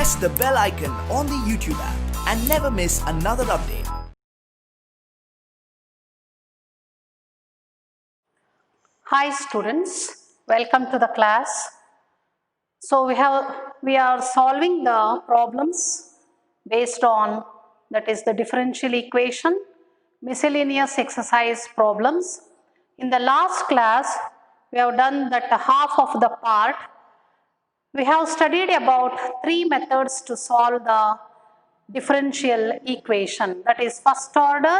press the bell icon on the YouTube app and never miss another update. Hi students, welcome to the class. So we are solving the problems based on, that is, the differential equation, miscellaneous exercise problems. In the last class, we have done that half of the part. We have studied about 3 methods to solve the differential equation, that is first order,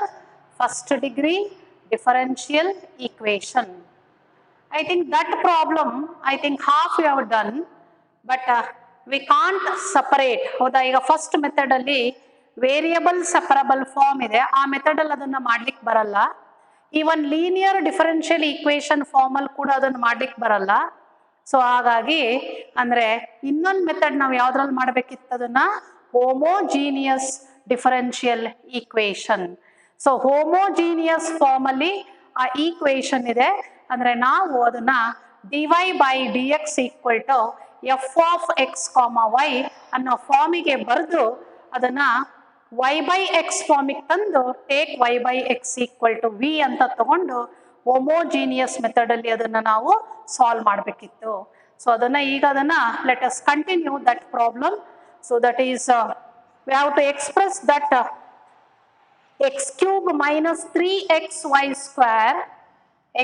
first degree differential equation. I think that problem, half we have done, but we can't separate. First method alli variable separable form ide, aa method alli adanna madlik baralla. Even linear differential equation form alli kuda adanna madlik baralla. So ಹಾಗಾಗಿ ಅಂದ್ರೆ ಇನ್ನೊಂದು method ನಾವು ಯಾವ್ದ್ರಲ್ಲಿ ಮಾಡಬೇಕಿತ್ತು ಅದನ್ನ homogeneous differential equation. So homogeneous form ಅಲ್ಲಿ ಆ equation ಇದೆ, ಅಂದ್ರೆ ನಾವು ಅದನ್ನ dy by dx equal to f of x comma y ಅನ್ನೋ ಫಾರ್ಮಿಗೆ ಬರೆದು ಅದನ್ನ y by x ಫಾರ್ಮಿಗೆ ತಂದು take y by x equal to v ಅಂತ ತಗೊಂಡು ಹೋಮೋಜೀನಿಯಸ್ ಮೆಥಡ್ ಅಲ್ಲಿ ಅದನ್ನ ನಾವು ಸಾಲ್ವ್ ಮಾಡಬೇಕಿತ್ತು. ಸೊ ಅದನ್ನ ಈಗ ಅದನ್ನ let us continue that problem. So that is we have to express that x cube minus 3xy square,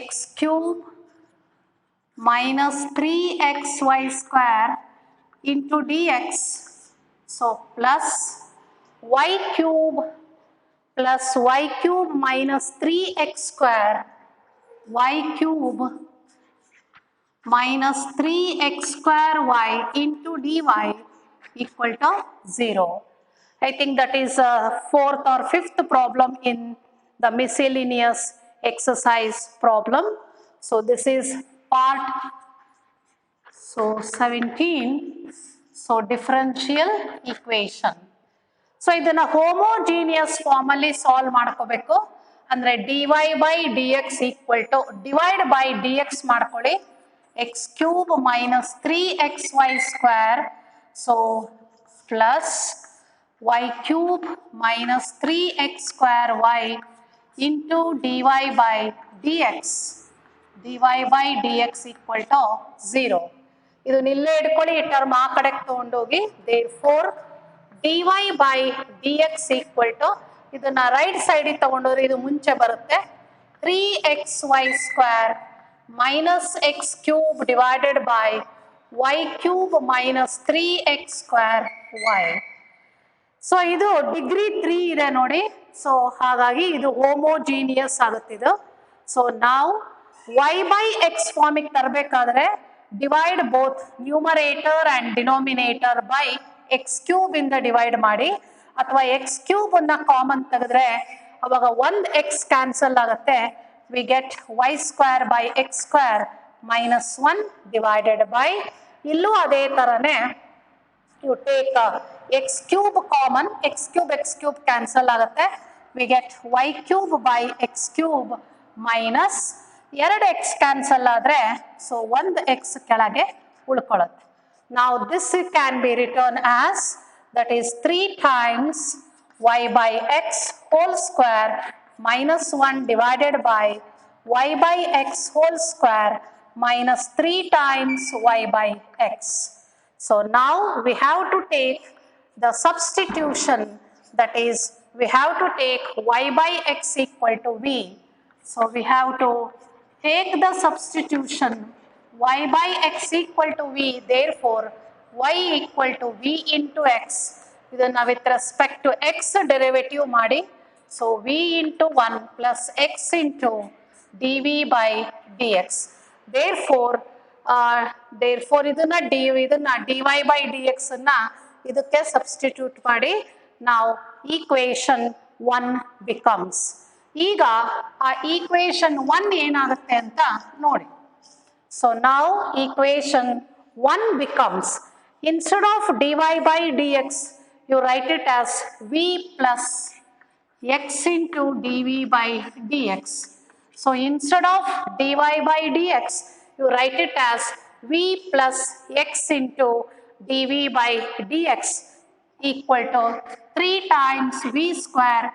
x cube minus 3xy square into dx, so plus y cube plus y cube minus 3x square, y cube minus 3x square y into dy equal to 0. I think that is a fourth or fifth problem in the miscellaneous exercise problem. So this is part 17. So differential equation. So ಇದನ್ನ homogeneous form ಅಲ್ಲಿ solve ಮಾಡ್ಕೋಬೇಕು. ಅಂದ್ರೆ dy by dx equal to divide by dx ಮಾಡ್ಕೊಳ್ಳಿ, x cube minus 3xy square, so plus y cube minus 3x square y into dy by dx, dy by dx equal to 0. ಇದು ನಿಲ್ಲೇ ಇಟ್ಕೊಳ್ಳಿ, ಈ term ಆ ಕಡೆಗೆ ತಗೊಂಡೋಗಿ, therefore dy by dx equal to, ಇದನ್ನ right side ತಗೊಂಡೋದ್ರೆ ಇದು ಮುಂಚೆ ಬರುತ್ತೆ, 3xy square minus x cube divided by y cube minus 3x square y. So ಇದು ಡಿಗ್ರಿ 3 ಇದೆ ನೋಡಿ. ಸೊ ಹಾಗಾಗಿ ಇದು ಹೋಮೋಜೀನಿಯಸ್ ಆಗುತ್ತೆ ಇದು. ಸೊ ನಾವು y by x ಫಾರ್ಮಿಗೆ ತರಬೇಕಾದ್ರೆ divide both numerator and denominator by x cube ಇಂದ ಡಿವೈಡ್ ಮಾಡಿ, ಅಥವಾ x ಕ್ಯೂಬ್ ಅನ್ನ ಕಾಮನ್ ತೆಗೆದ್ರೆ ಅವಾಗ ಒಂದು x ಕ್ಯಾನ್ಸಲ್ ಆಗುತ್ತೆ. we get y square by x square minus 1 divided by, ಇಲ್ಲೂ ಅದೇ ತರನೇ you take x cube common, x cube cancel ಆಗುತ್ತೆ, we get y cube by x cube minus 2 x cancel ಆದ್ರೆ so 1 x ಕೆಳಗೆ ಉಳ್ಕೊಳ್ಳುತ್ತೆ. Now this can be written as, that is 3 times y by x whole square minus 1 divided by y by x whole square minus 3 times y by x. So now we have to take the substitution, that is we have to take y by x equal to v. So we have to take the substitution y by x equal to v, therefore y equal to v into x. ಇದನ್ನ with respect to x derivative ಮಾಡಿ, so v into 1 plus x into dv by dx. Therefore ಇದನ್ನ dy by dx ಅನ್ನ ಇದಕ್ಕೆ substitute ಮಾಡಿ, ನಾವು equation 1 becomes. ಈಗ ಆ equation 1 ಏನಾಗುತ್ತೆ ಅಂತ ನೋಡಿ. So now equation 1 becomes, instead of dy by dx you write it as v plus x into dv by dx. So instead of dy by dx you write it as v plus x into dv by dx equal to 3 times v square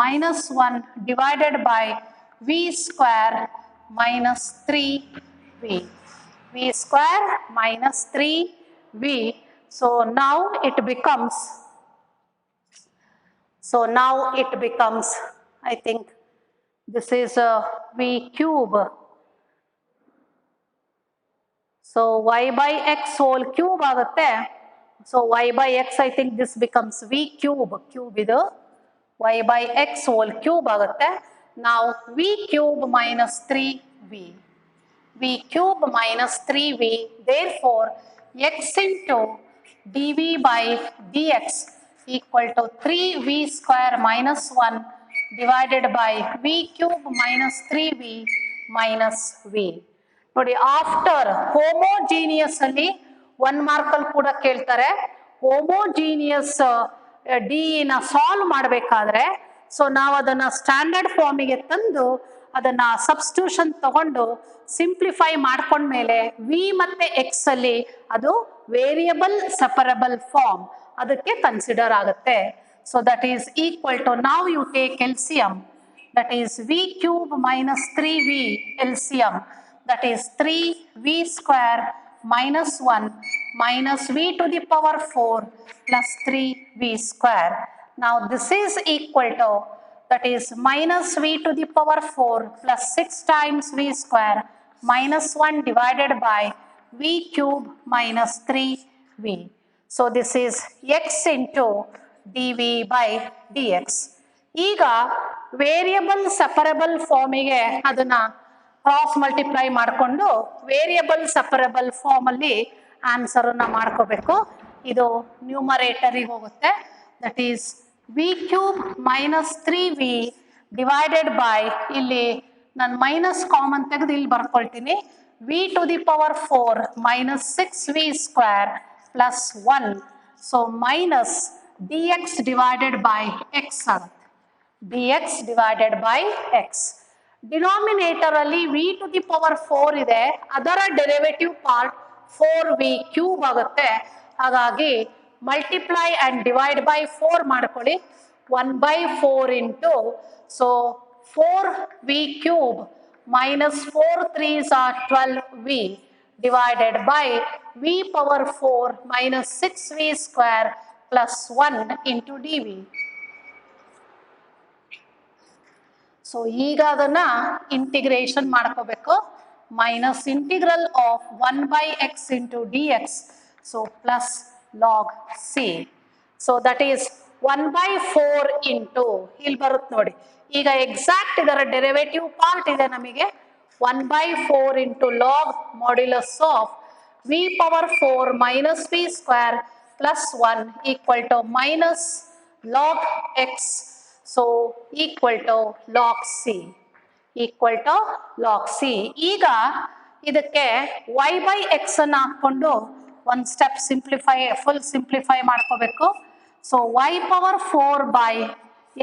minus 1 divided by v square minus 3v. v square minus 3v. So now it becomes, I think this is v cube. So y by x whole cube ಆಗುತ್ತೆ. So y by x, I think this becomes v cube. Cube ಇದು y by x whole cube ಆಗುತ್ತೆ. Now v cube minus 3v. v cube minus 3v. Therefore x into dv by dx equal to 3v square minus 1 divided by v cube minus 3v minus v. ನೋಡಿ, after homogeneous ಅಲ್ಲಿ 1 ಮಾರ್ಕಲ್ಲಿ ಕೂಡ ಕೇಳ್ತಾರೆ. Homogeneous D ನ solve ಮಾಡಬೇಕಾದ್ರೆ so ನಾವು ಅದನ್ನ standard ಫಾರ್ಮಿಗೆ ತಂದು ಅದನ್ನ ಸಬ್ಸ್ಟಿಟ್ಯೂಷನ್ ತಗೊಂಡು ಸಿಂಪ್ಲಿಫೈ ಮಾಡ್ಕೊಂಡ್ಮೇಲೆ ವಿ ಮತ್ತೆ ಎಕ್ಸ್ ಅಲ್ಲಿ ಅದು ವೇರಿಯಬಲ್ ಸೆಪರಬಲ್ ಫಾರ್ಮ್ ಅದಕ್ಕೆ ಕನ್ಸಿಡರ್ ಆಗುತ್ತೆ. So that is equal to, ನಾವು you take LCM, that is v cube minus 3v LCM, that is 3v square minus 1 minus v to the power 4 plus 3v square. Now this is equal to, that is minus v to the power 4 plus 6 times v square minus 1 divided by v cube minus 3v. So this is x into dv by dx. ಈಗ variable separable ಫಾರ್ಮಿಗೆ ಅದನ್ನ cross multiply ಮಾಡಿಕೊಂಡು variable separable form ಅಲ್ಲಿ answer ಅನ್ನ ಮಾಡ್ಕೋಬೇಕು. ಇದು ನ್ಯೂಮರೇಟರಿಗೆ ಹೋಗುತ್ತೆ. That is v cube minus 3v divided by, ಇಲ್ಲಿ ನಾನು ಮೈನಸ್ ಕಾಮನ್ ತೆಗೆದು ಇಲ್ಲಿ ಬರ್ಕೊಳ್ತೀನಿ, v to the power 4 minus 6v square plus 1. So minus dx divided by x ಆಗುತ್ತೆ. dx divided by x. Denominator ಅಲ್ಲಿ v ಟು ದಿ ಪವರ್ 4 ಇದೆ, ಅದರ derivative part 4v cube ಆಗುತ್ತೆ. ಹಾಗಾಗಿ ಮಲ್ಟಿಪ್ಲೈ ಅಂಡ್ ಡಿವೈಡ್ ಬೈ 4 ಮಾಡ್ಕೊಳ್ಳಿ. 1/4 into, so 4v cube minus 4 3s are 12v divided by v power 4 minus 6v square plus 1 into dv. So ಈಗ ಅದನ್ನ integration ಮಾಡ್ಕೋಬೇಕು. Minus integral of 1/x into dx, so plus log c. So that is 1/4 into, ಇಲ್ಲಿ ಬರುತ್ತೆ ನೋಡಿ, ಈಗ exact ಇದರ derivative part ಇದೆ ನಮಗೆ. 1/4 into log modulus of v power 4 minus v square plus 1 equal to minus log x. So equal to log c, equal to log c. ಈಗ ಇದಕ್ಕೆ y by x ಅನ್ನು ಹಾಕೊಂಡು ಒಂದು ಸ್ಟೆಪ್ ಫುಲ್ ಸಿಂಪ್ಲಿಫೈ ಮಾಡ್ಕೋಬೇಕು. So y power 4 by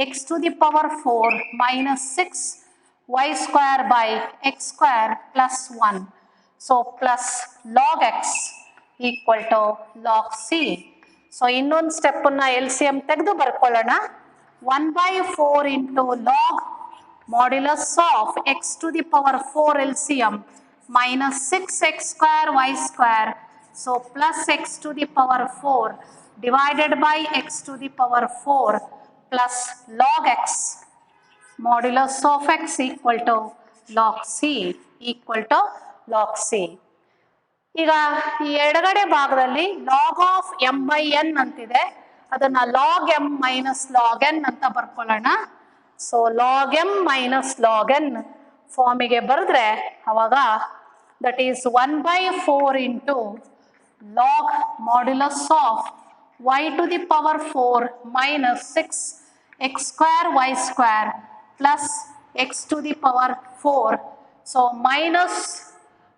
x to the power 4 minus 6y square by x square plus 1. So plus log x equal to log c. So ಇನ್ನೊಂದು ಸ್ಟೆಪ್ಪನ್ನು L C M ತೆಗೆದು ಬರ್ಕೊಳ್ಳೋಣ. 1/4 into log modulus of x to the power 4 LCM minus 6x square y square. So plus x to the power 4 divided by x to the power 4 plus log x modulus of x equal to log c, equal to log c. ಈಗ ಈ ಎಡಗಡೆ ಭಾಗದಲ್ಲಿ log of m by n ಅಂತಿದೆ, ಅದನ್ನ log m minus log n ಅಂತ ಬರ್ಕೊಳ್ಳೋಣ. So log m minus log n ಫಾರ್ಮಿಗೆ ಬರೆದ್ರೆ ಅವಾಗ that is 1/4 into log modulus of y to the power 4 minus 6x square y square plus x to the power 4. So minus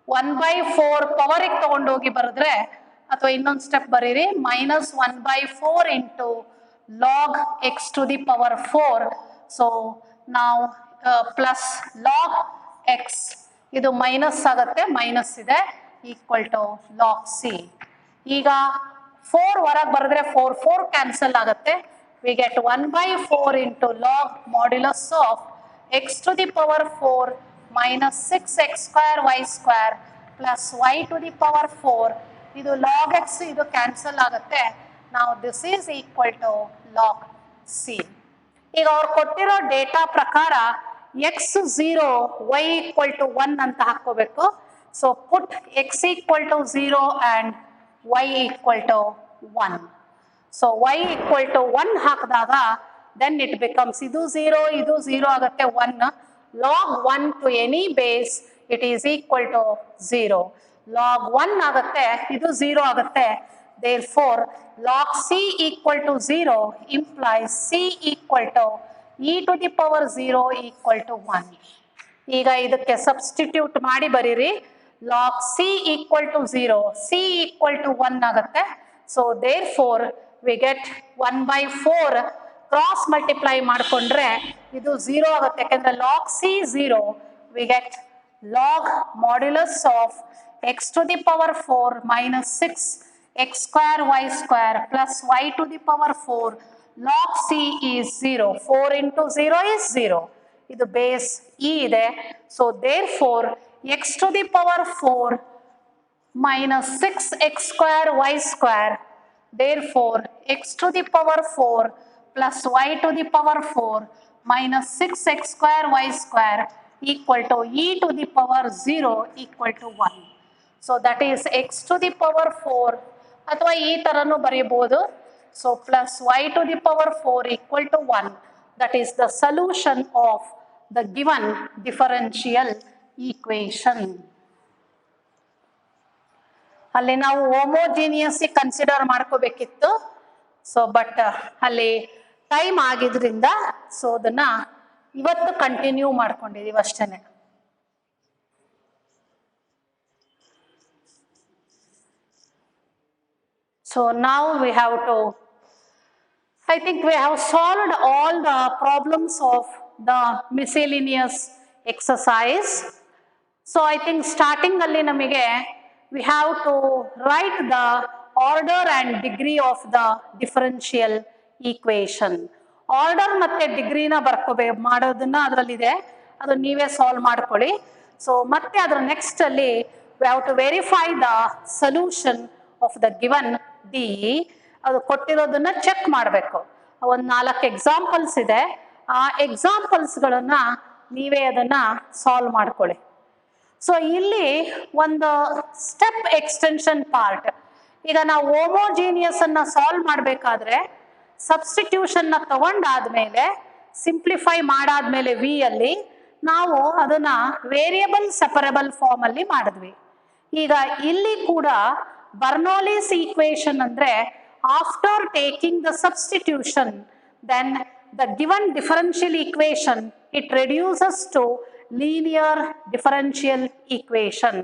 1/4 ಪವರಿಗೆ ತಗೊಂಡೋಗಿ ಬರೆದ್ರೆ, ಅಥವಾ ಇನ್ನೊಂದು ಸ್ಟೆಪ್ ಬರೀರಿ, minus 1/4 into log x to the power 4. So ನಾವು plus log x, ಇದು minus ಆಗುತ್ತೆ, minus ಇದೆ, ಈಕ್ವಲ್ ಟು ಲಾಗ್ ಸಿ. ಈಗ 4 ಹೊರಗೆ ಬರೆದ್ರೆ 4 ಕ್ಯಾನ್ಸಲ್ ಆಗುತ್ತೆ. We get 1/4 into log modulus of x to the power 4 minus 6x square y square plus y to the power 4. ಇದು log x ಇದು cancel ಆಗುತ್ತೆ. ನಾವು this is equal to log c. ಈಗ ಅವ್ರು ಕೊಟ್ಟಿರೋ ಡೇಟಾ ಪ್ರಕಾರ x 0 y equal to 1 ಅಂತ ಹಾಕೋಬೇಕು. So put x equal to 0 and y equal to 1. So y equal to 1 ಹಾಕಿದಾಗ then it becomes ಇದು 0 ಆಗುತ್ತೆ 1. log 1 to any base it is equal to 0. log 1 ಆಗುತ್ತೆ ಇದು 0 ಆಗುತ್ತೆ. therefore log c equal to 0 implies c equal to e to the power 0 equal to 1. ಈಗ ಇದಕ್ಕೆ substitute ಮಾಡಿ ಬರೀರಿ. log c equal to 0 c equal to 1 ಆಗುತ್ತೆ. so therefore we get 1/4 cross multiply ಮಾಡಿಕೊಂಡ್ರೆ ಇದು 0 ಆಗುತ್ತೆ. ಯಾಕಂದ್ರೆ log c 0 we get log modulus of x to the power 4 minus 6 x square y square plus y to the power 4. log c is 0. 4 into 0 is 0. ಇದು base e ಇದೆ. So therefore x to the power 4 minus 6x square y square. therefore x to the power 4 plus y to the power 4 minus 6x square y square equal to e to the power 0 equal to 1. So that is x to the power 4 ಅಥವಾ ಈ ತರನು ಬರೆಯಬಹುದು. So plus y to the power 4 equal to 1. That is the solution of the given differential equation. ಅಲ್ಲಿ ನಾವು homogeneous consider ಮಾಡ್ಕೋಬೇಕಿತ್ತು. So but ಅಲ್ಲಿ time ಆಗಿದ್ರಿಂದ so ಅದನ್ನ ಇವತ್ತು continue ಮಾಡ್ಕೊಂಡಿದೀವಿ ಅಷ್ಟೇನೆ. So now we have to, I think we have solved all the problems of the miscellaneous exercise. So I think starting ಅಲ್ಲಿ ನಮಗೆ we have to write the order and degree of the differential equation. Order ಮತ್ತೆ ಡಿಗ್ರಿನ ಮಾಡೋದನ್ನ ಅದರಲ್ಲಿದೆ, ಅದು ನೀವೇ solve ಮಾಡ್ಕೊಳ್ಳಿ. So ಮತ್ತೆ ಅದರ next ಅಲ್ಲಿ we have to verify the solution of the given D. ಅದು ಕೊಟ್ಟಿರೋದನ್ನ ಚೆಕ್ ಮಾಡಬೇಕು. ಒಂದು 4 ಎಕ್ಸಾಂಪಲ್ಸ್ ಇದೆ, ಆ ಎಕ್ಸಾಂಪಲ್ಸ್ಗಳನ್ನ ನೀವೇ ಅದನ್ನ ಸಾಲ್ವ್ ಮಾಡ್ಕೊಳ್ಳಿ. ಸೊ ಇಲ್ಲಿ ಒಂದು ಸ್ಟೆಪ್ ಎಕ್ಸ್ಟೆನ್ಷನ್ ಪಾರ್ಟ್. ಈಗ ನಾವು ಹೋಮೋಜಿನಿಯಸ್ ಅನ್ನ ಸಾಲ್ವ್ ಮಾಡಬೇಕಾದ್ರೆ ಸಬ್ಸ್ಟಿಟ್ಯೂಷನ್ನ ತಗೊಂಡಾದ್ಮೇಲೆ ಸಿಂಪ್ಲಿಫೈ ಮಾಡಾದ್ಮೇಲೆ ವಿ ಅಲ್ಲಿ ನಾವು ಅದನ್ನ ವೇರಿಯಬಲ್ ಸೆಪರೇಬಲ್ ಫಾರ್ಮ್ ಅಲ್ಲಿ ಮಾಡಿದ್ವಿ. ಈಗ ಇಲ್ಲಿ ಕೂಡ ಬರ್ನೌಲಿಸ್ ಈಕ್ವೇಶನ್ ಅಂದ್ರೆ after taking the substitution then the given differential equation it reduces to linear differential equation.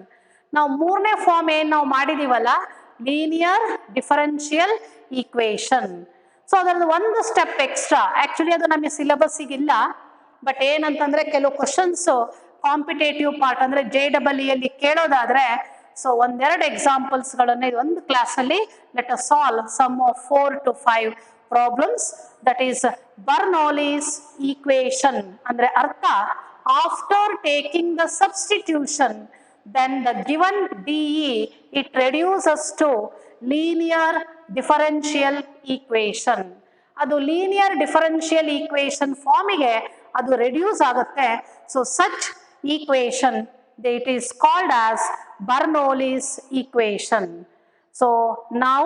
ನಾವು ಮೂರನೇ ಫಾರ್ಮ್ ಏನ್ ನಾವು ಮಾಡಿದೀವಲ್ಲ ಲೀನಿಯರ್ ಡಿಫರೆನ್ಷಿಯಲ್ ಈಕ್ವೇಶನ್. ಸೊ ಅದರದ್ದು ಒಂದು ಸ್ಟೆಪ್ ಎಕ್ಸ್ಟ್ರಾ. ಆಕ್ಚುಲಿ ಅದು ನಮಗೆ ಸಿಲೆಬಸ್ಸಿಗೆ ಇಲ್ಲ, ಬಟ್ ಏನಂತಂದ್ರೆ ಕೆಲವು ಕ್ವಶನ್ಸ್ ಕಾಂಪಿಟೇಟಿವ್ ಪಾರ್ಟ್ ಅಂದ್ರೆ JEE ಅಲ್ಲಿ ಕೇಳೋದಾದ್ರೆ ಸೊ ಒಂದೆರಡು ಎಕ್ಸಾಂಪಲ್ಸ್ಗಳನ್ನ ಇದೊಂದು ಕ್ಲಾಸಲ್ಲಿ let us solve some of 4 to 5 problems. That is Bernoulli's equation ಅಂದ್ರೆ ಅರ್ಥ after taking the substitution then the given DE it reduces to linear differential equation. ಅದು ಲೀನಿಯರ್ ಡಿಫರೆನ್ಷಿಯಲ್ ಈಕ್ವೇಶನ್ ಫಾರ್ಮಿಗೆ ಅದು ರೆಡ್ಯೂಸ್ ಆಗುತ್ತೆ. So such equation it is called as Bernoulli's equation. So now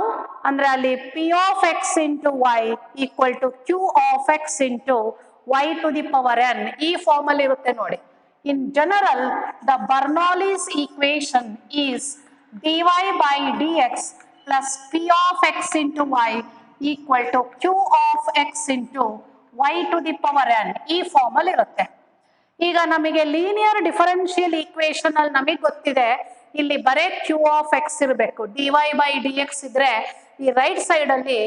ಅಂದ್ರೆ ಅಲ್ಲಿ p of x into y equal to q of x into y to the power n ಈ form ಅಲ್ಲಿ ಇರುತ್ತೆ ನೋಡಿ. In general the Bernoulli's equation is dy by dx plus p of x into y equal to q of x into y to the power n ಈ form ಅಲ್ಲಿ ಇರುತ್ತೆ. ಈಗ ನಮಗೆ linear differential equation ಅಲ್ಲಿ ನಮಗೆ ಗೊತ್ತಿದೆ ಇಲ್ಲಿ ಬರೇ q ಆಫ್ ಎಕ್ಸ್ ಇರಬೇಕು. dy ಬೈ dx ಇದ್ರೆ ಈ ರೈಟ್ ಸೈಡ್ ಅಲ್ಲಿ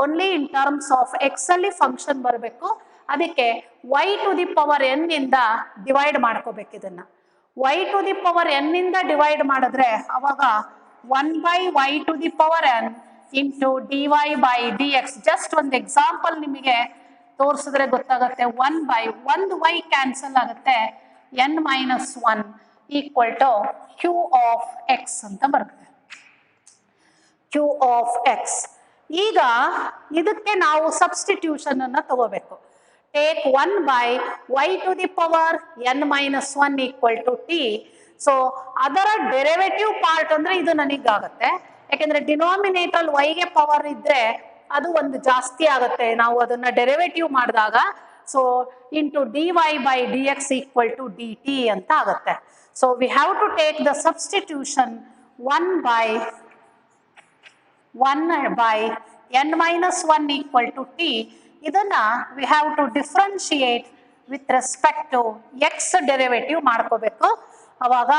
only in terms of x ಅಲ್ಲಿ ಫಂಕ್ಷನ್ ಬರಬೇಕು. ಅದಕ್ಕೆ y to the power n ಇಂದ ಡಿವೈಡ್ ಮಾಡ್ಕೋಬೇಕು. ಇದನ್ನ y to the power n ಇಂದ ಡಿವೈಡ್ ಮಾಡಿದ್ರೆ ಅವಾಗ 1 by y to the power n into d y by D x. Just ಒಂದು ಎಕ್ಸಾಂಪಲ್ ನಿಮಗೆ ತೋರಿಸಿದ್ರೆ ಗೊತ್ತಾಗುತ್ತೆ. 1 y ಕ್ಯಾನ್ಸಲ್ ಆಗುತ್ತೆ, n minus 1 equal to Q of x ಅಂತ ಬರುತ್ತೆ. Q of x. ಈಗ ಇದಕ್ಕೆ ನಾವು ಸಬ್ಸ್ಟಿಟ್ಯೂಷನ್ ಅನ್ನ ತಗೋಬೇಕು. Take 1 by y to the power n minus 1 equal to t. So ಅದರ ಡೆರಿವೇಟಿವ್ ಪಾರ್ಟ್ ಅಂದ್ರೆ ಇದು ನನಗಾಗತ್ತೆ, ಯಾಕೆಂದ್ರೆ ಡಿನಾಮಿನೇಟರ್ y ಗೆ ಪವರ್ ಇದ್ರೆ ಅದು ಒಂದು ಜಾಸ್ತಿ ಆಗುತ್ತೆ ನಾವು ಅದನ್ನ ಡೆರಿವೇಟಿವ್ ಮಾಡಿದಾಗ. So into d y by D x equal to d t ಅಂತ ಆಗುತ್ತೆ. So we have to take the substitution 1 by n minus 1 equal to t. ಇದನ್ನ we have to differentiate with respect to x derivative ಮಾಡ್ಕೋಬೇಕು. ಅವಾಗ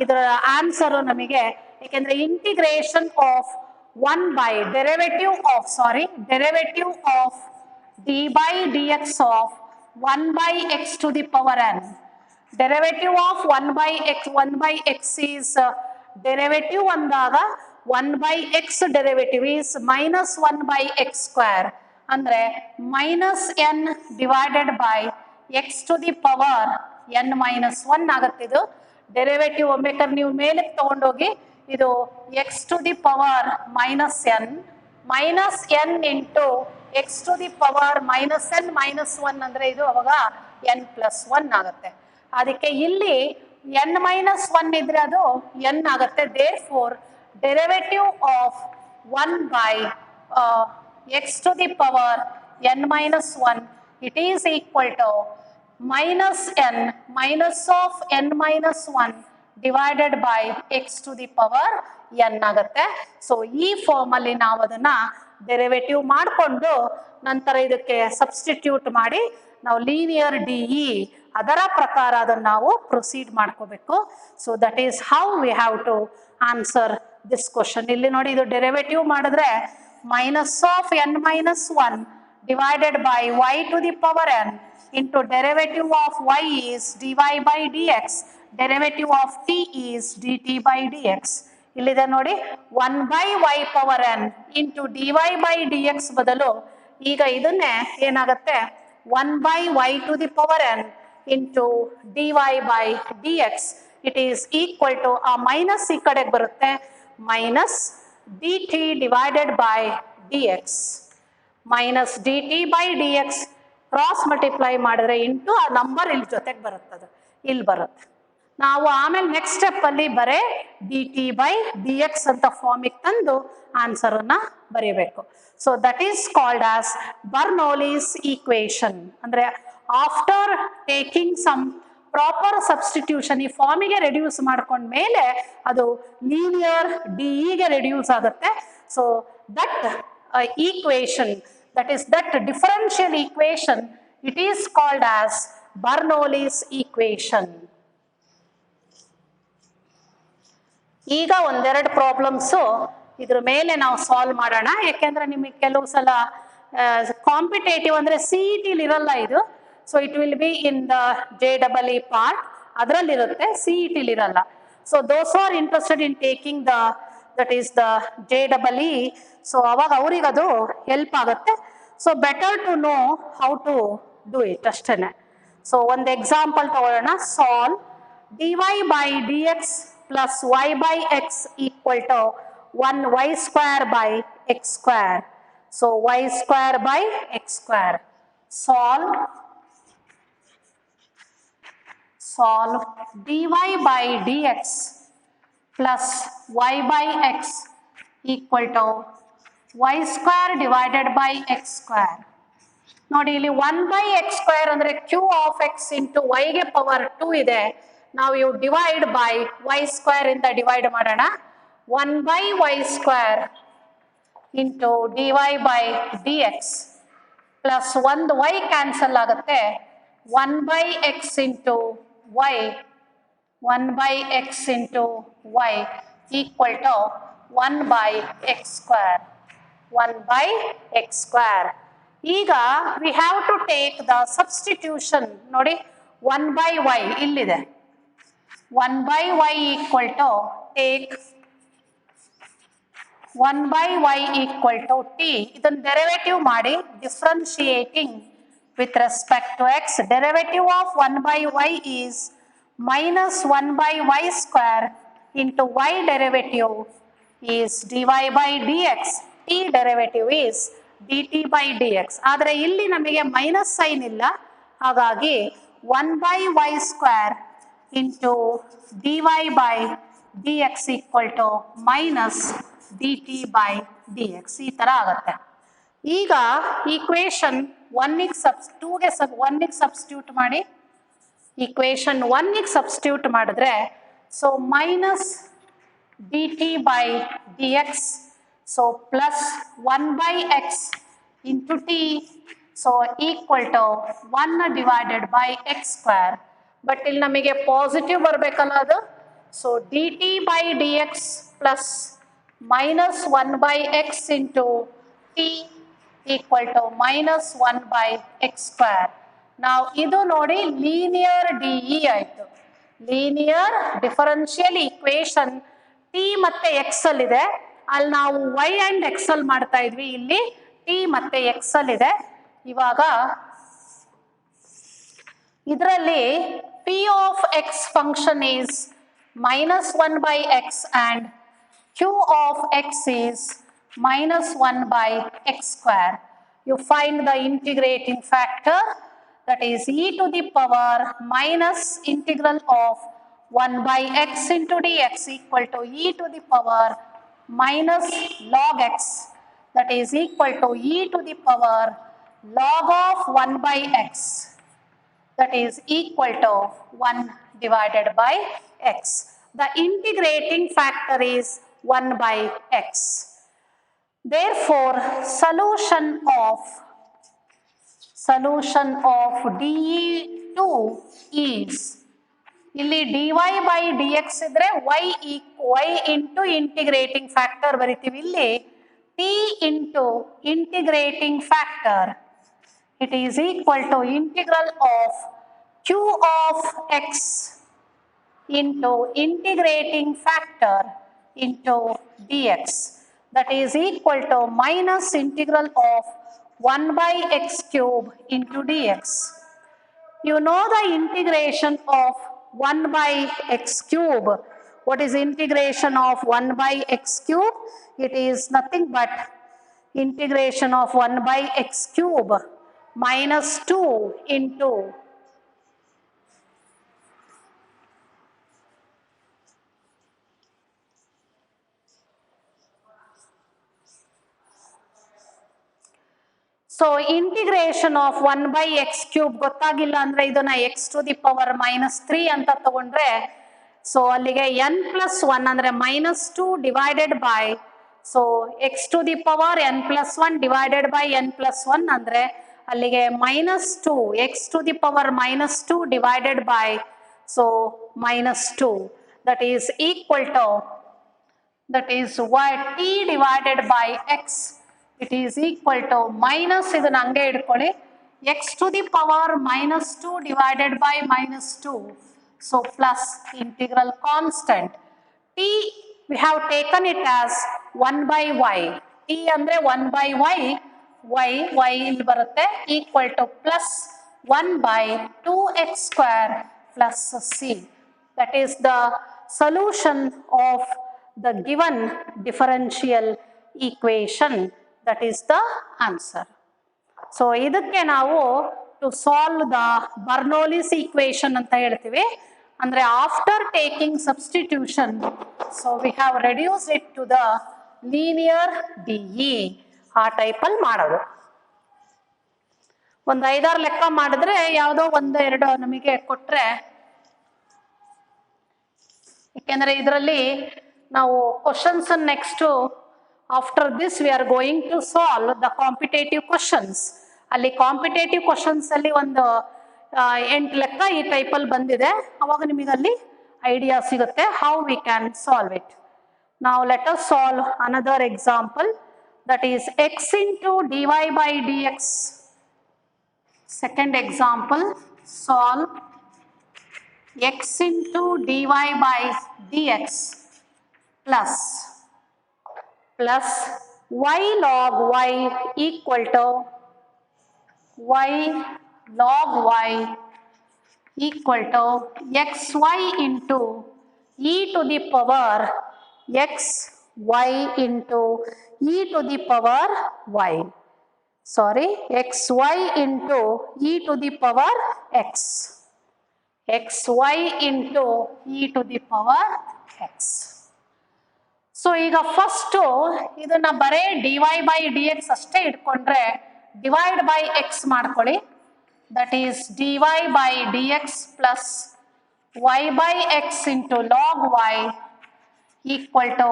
ಇದರ answer ನಮಗೆ, ಯಾಕೆಂದ್ರೆ integration of 1 by derivative of D by D x of 1 by x to the power n. Derivative of 1 by x is derivative ಅಂದಾಗ 1 by x derivative is minus 1 by x square, ಅಂದ್ರೆ minus n divided by x to the power n minus 1 ಆಗುತ್ತೆ. ಇದು derivative ಬೇಕಾದ್ರೆ ನೀವು ಮೇಲಕ್ಕೆ ತಗೊಂಡೋಗಿ ಇದು x to the power minus n into x to the power minus n minus 1 ಅಂದ್ರೆ ಇದು ಅವಾಗ n ಪ್ಲಸ್ 1 ಆಗುತ್ತೆ. ಅದಕ್ಕೆ ಇಲ್ಲಿ n ಮೈನಸ್ 1 ಇದ್ರೆ ಅದು n ಆಗುತ್ತೆ. Therefore derivative of 1 by x to the power n minus 1, it is equal to minus n minus of n minus 1 divided by x to the power n ಆಗುತ್ತೆ. So ಈ form ಅಲ್ಲಿ ನಾವು ಅದನ್ನ derivative ಮಾಡಿಕೊಂಡು ನಂತರ ಇದಕ್ಕೆ substitute ಮಾಡಿ ನಾವು ಲೀನಿಯರ್ ಡಿ ಇ ಅದರ ಪ್ರಕಾರ ಅದನ್ನು ನಾವು ಪ್ರೊಸೀಡ್ ಮಾಡ್ಕೋಬೇಕು. So that is how we have to answer this question. ಇಲ್ಲಿ ನೋಡಿ, ಇದು ಡೆರಿವೇಟಿವ್ ಮಾಡಿದ್ರೆ minus of n minus 1 divided by y to the power n into derivative of y is dy by dx, derivative of t is dt by dx. ಇಲ್ಲಿದೆ ನೋಡಿ, 1 by y power n into dy by dx ಬದಲು ಈಗ ಇದನ್ನೇ ಏನಾಗುತ್ತೆ 1 by y to the power n into dy by dx. it is equal to ಆ minus ಈ ಕಡೆಗೆ ಬರುತ್ತೆ, minus dt divided by dx, minus dt by dx cross multiply ಮಾಡಿದ್ರೆ into ಆ ನಂಬರ್ ಇಲ್ಲಿ ಜೊತೆಗೆ ಬರುತ್ತದೆ, ಇಲ್ಲಿ ಬರುತ್ತೆ. ನಾವು ಆಮೇಲೆ ನೆಕ್ಸ್ಟ್ ಸ್ಟೆಪ್ ಅಲ್ಲಿ ಬರೇ D T by D x ಅಂತ ಫಾರ್ಮಿಗೆ ತಂದು ಆನ್ಸರ್ ಅನ್ನ ಬರೀಬೇಕು. So that is called as Bernoulli's equation. ಅಂದ್ರೆ after taking some proper substitution ಈ ಫಾರ್ಮಿಗೆ ರೆಡ್ಯೂಸ್ ಮಾಡ್ಕೊಂಡ ಮೇಲೆ ಅದು ಲೀನಿಯರ್ ಡಿ ಇಗೆ ರೆಡ್ಯೂಸ್ ಆಗುತ್ತೆ. So that equation, that is that differential equation, it is called as Bernoulli's equation. ಈಗ ಒಂದೆರಡು ಪ್ರಾಬ್ಲಮ್ಸ್ ಇದ್ರ ಮೇಲೆ ನಾವು ಸಾಲ್ವ್ ಮಾಡೋಣ. ಯಾಕೆಂದ್ರೆ ನಿಮಗೆ ಕೆಲವು ಸಲ ಕಾಂಪಿಟೇಟಿವ್ ಅಂದ್ರೆ CET ಇರಲ್ಲ ಇದು. So it will be in the JEE part, ಅದರಲ್ಲಿರುತ್ತೆ, CET ಇರಲ್ಲ. So those are interested in taking that is the JEE. So ಅವಾಗ ಅವ್ರಿಗೆ ಅದು ಹೆಲ್ಪ್ ಆಗುತ್ತೆ. So better to know how to do it ಅಷ್ಟೇನೆ. ಸೊ ಒಂದು ಎಕ್ಸಾಂಪಲ್ ತಗೊಳ್ಳೋಣ. Solve dy by dx plus y by x equal to 1 y square by x square. So y square by x square. Solve dy by dx plus y by x equal to y square divided by x square. ನೋಡಿ, ಇಲ್ಲಿ 1 by x square ಅಂದ್ರೆ q of x into y ಗೆ power 2 ಇದೆ. ನಾವು ಇವು divide by y square ಇಂದ divide ಮಾಡೋಣ. 1 by y square into dy by dx plus ಒಂದು y ಕ್ಯಾನ್ಸಲ್ ಆಗುತ್ತೆ, 1 by x into y, 1 by x into y equal to 1 by x square, 1 by x square. ಈಗ we have to take the substitution. ನೋಡಿ, 1 by y ಇಲ್ಲಿದೆ, 1 by y equal to take 1 by y equal to t. ಇದನ್ನು derivative ಮಾಡಿ differentiating with respect to x. Derivative of 1 by y is minus 1 by y square into y derivative is dy by dx. t derivative is dt by dx. ಆದರೆ ಇಲ್ಲಿ ನಮಗೆ minus sine ಇಲ್ಲ, ಹಾಗಾಗಿ 1 by y square into dy by dx equal to minus dt by dx ಈ ತರ ಆಗುತ್ತೆ. ಈಗ equation 1ಗೆ 2ಗೆ 1ಗೆ substitute ಮಾಡಿ, ಈಕ್ವೇಶನ್ 1ಗೆ ಸಬ್ಸ್ಟಿಟ್ಯೂಟ್ ಮಾಡಿದ್ರೆ so minus dt by dx, so plus 1 by x into t, so equal to 1 divided by x square. But ಇಲ್ಲಿ ನಮಗೆ positive ಬರಬೇಕಲ್ಲ ಅದು, so dt by dx plus minus 1 by x into t equal to minus 1 by x square. ನಾವು ಇದು ನೋಡಿ linear DE ಆಯಿತು. Linear differential equation t ಮತ್ತೆ x ಅಲ್ಲಿದೆ, ಅಲ್ಲಿ ನಾವು y ಅಂಡ್ x ಅಲ್ಲಿ ಮಾಡ್ತಾ ಇದ್ವಿ, ಇಲ್ಲಿ t ಮತ್ತೆ x ಅಲ್ಲಿದೆ. ಇವಾಗ ಇದರಲ್ಲಿ p of x function is minus 1 by x and q of x is minus 1 by x square. You find the integrating factor, that is e to the power minus integral of 1 by x into dx equal to e to the power minus log x, that is equal to e to the power log of 1 by x, that is equal to 1 divided by x. The integrating factor is 1 by x. Therefore, solution of DE2 is, ಇಲ್ಲಿ dy by dx ಇದ್ರೆ y into integrating factor ಬರಿತೀವಿ, ಇಲ್ಲಿ t into integrating factor, it is equal to integral of q of x into integrating factor into dx, that is equal to minus integral of 1 by x cube into dx. You know the integration of 1 by x cube. What is integration of 1 by x cube? It is nothing but integration of 1 by x cube minus 2 into so integration of 1 by x cube ಗೊತ್ತಾಗಿಲ್ಲ ಅಂದ್ರೆ ಇದನ್ನ x to the power minus 3 ಅಂತ ತಗೊಂಡ್ರೆ, so ಅಲ್ಲಿಗೆ n plus 1 ಅಂದ್ರೆ minus 2 divided by, so x to the power n plus 1 divided by n plus 1 ಅಂದ್ರೆ ಅಲ್ಲಿಗೆ minus 2, x to the power minus 2 divided by, so minus 2, that is equal to, that is y t divided by x, it is equal to minus, ಇದನ್ನ ಹಂಗೆ ಇಟ್ಕೊಳ್ಳಿ, x to the power minus 2 divided by minus 2, so plus integral constant t, we have taken it as 1 by y, t ಅಂದ್ರೆ 1 by y, y ಇಲ್ಲಿ ಬರುತ್ತೆ, equal to plus 1 by 2x square plus c. That is the solution of the given differential equation. That is the answer. So ಇದಕ್ಕೆ ನಾವು to solve the Bernoulli's equation ಅಂತ ಹೇಳ್ತೀವಿ, ಅಂದ್ರೆ after taking substitution, so we have reduced it to the linear DE, ಆ ಟೈಪಲ್ಲಿ ಮಾಡೋದು. ಒಂದು 5-6 ಲೆಕ್ಕ ಮಾಡಿದ್ರೆ ಯಾವುದೋ 1-2 ನಮಗೆ ಕೊಟ್ರೆ, ಯಾಕೆಂದ್ರೆ ಇದರಲ್ಲಿ ನಾವು questions next after this we are going to solve the competitive questions. ಅಲ್ಲಿ ಕಾಂಪಿಟೇಟಿವ್ ಕ್ವಶನ್ಸ್ ಅಲ್ಲಿ ಒಂದು 8 ಲೆಕ್ಕ ಈ ಟೈಪಲ್ಲಿ ಬಂದಿದೆ, ಅವಾಗ ನಿಮಗೆ ಅಲ್ಲಿ ಐಡಿಯಾ ಸಿಗುತ್ತೆ how we can solve it. Now let us solve another example, that is x into dy by dx. Second example, solve x into dy by dx plus plus y log y equal to y log y equal to xy into e to the power xy into e to the power y. Sorry, xy into e to the power x. xy into e to the power x. So ಈಗ first ಇದನ್ನ ಬರೇ dy by dx ಅಷ್ಟೇ ಇಟ್ಕೊಂಡ್ರೆ divide by X ಮಾಡ್ಕೊಳ್ಳಿ. That is dy by dx plus y by x into log y equal to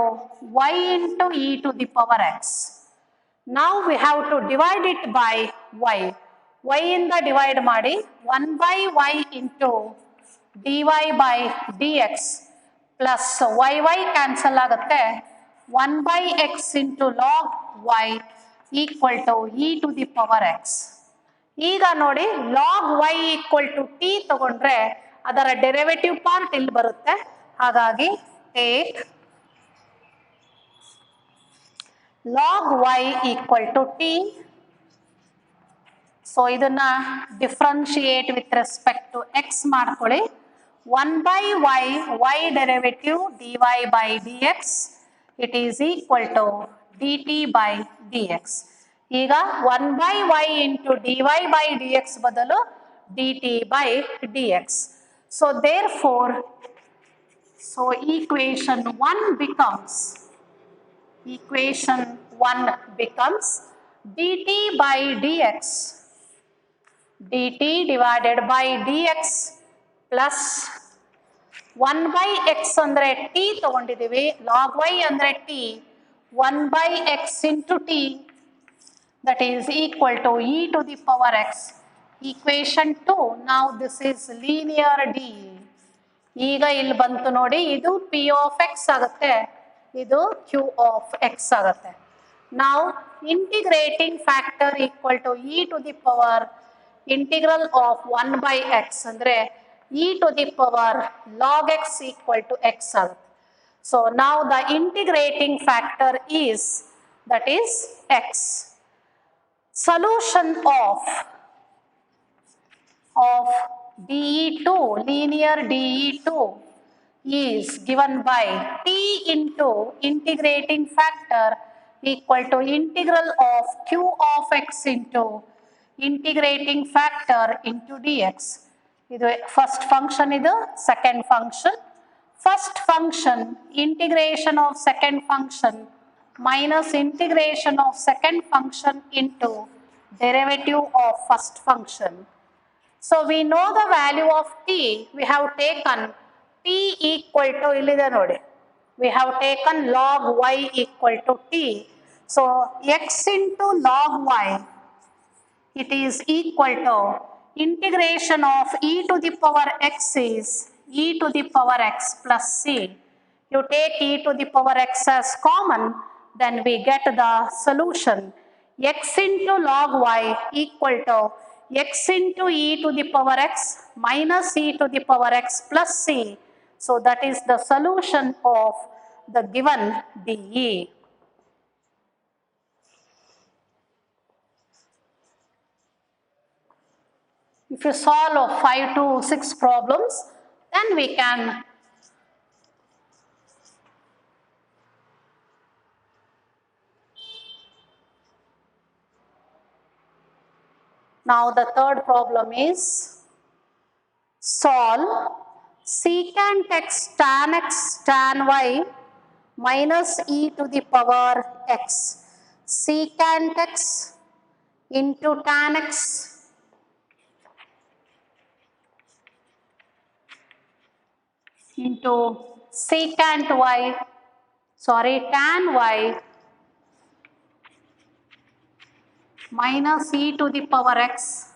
y into e to the power x. Now we have to divide it by y. y ಇಂದ divide ಮಾಡಿ 1 by y into dy by dx plus y cancel ಆಗುತ್ತೆ 1 by x into log y equal to e to the power x. ಈಗ ನೋಡಿ log y equal to t ತಗೊಂಡ್ರೆ ಅದರ derivative part ಇಲ್ಲಿ ಬರುತ್ತೆ. ಹಾಗಾಗಿ take log y equal to t. So ಇದನ್ನ differentiate with respect to x ಮಾಡ್ಕೊಳ್ಳಿ. 1 by y derivative dy by dx, it is equal to dt by dx. ಈಗ 1 by y into dy by dx ಬದಲು dt by dx. So therefore, equation 1 becomes dt by dx, dt divided by dx plus 1 by x ಅಂದ್ರೆ t ತಗೊಂಡಿದ್ದೀವಿ, log y ಅಂದ್ರೆ t, 1 by x into t, that is equal to e to the power x. Equation 2, now this is linear D. ಈಗ ಇಲ್ಲಿ ಬಂತು ನೋಡಿ, ಇದು p of x ಆಗುತ್ತೆ, ಇದು q of x ಆಗುತ್ತೆ. Now integrating factor equal to e to the power integral of 1 by x ಅಂದ್ರೆ e to the power log x equal to x ಆಗುತ್ತೆ. So now the integrating factor is, that is x. Solution of DE2, linear DE2 is given by t into integrating factor equal to integral of q of x into integrating factor into dx. ಇದು first function, ಇದು second function. First function integration of second function minus integration of second function into derivative of first function. So we know the value of t. We have taken t equal to illide nodi. We have taken log y equal to t. So x into log y, it is equal to integration of e to the power x is e to the power x plus c. You take e to the power x as common, then we get the solution. X into log y equal to x into e to the power x minus e to the power x plus c. So that is the solution of the given DE. If you solve 5 to 6 problems, then we can now the third problem is solve secant x tan y minus e to the power x. Secant x into tan x into secant y, tan y minus e to the power x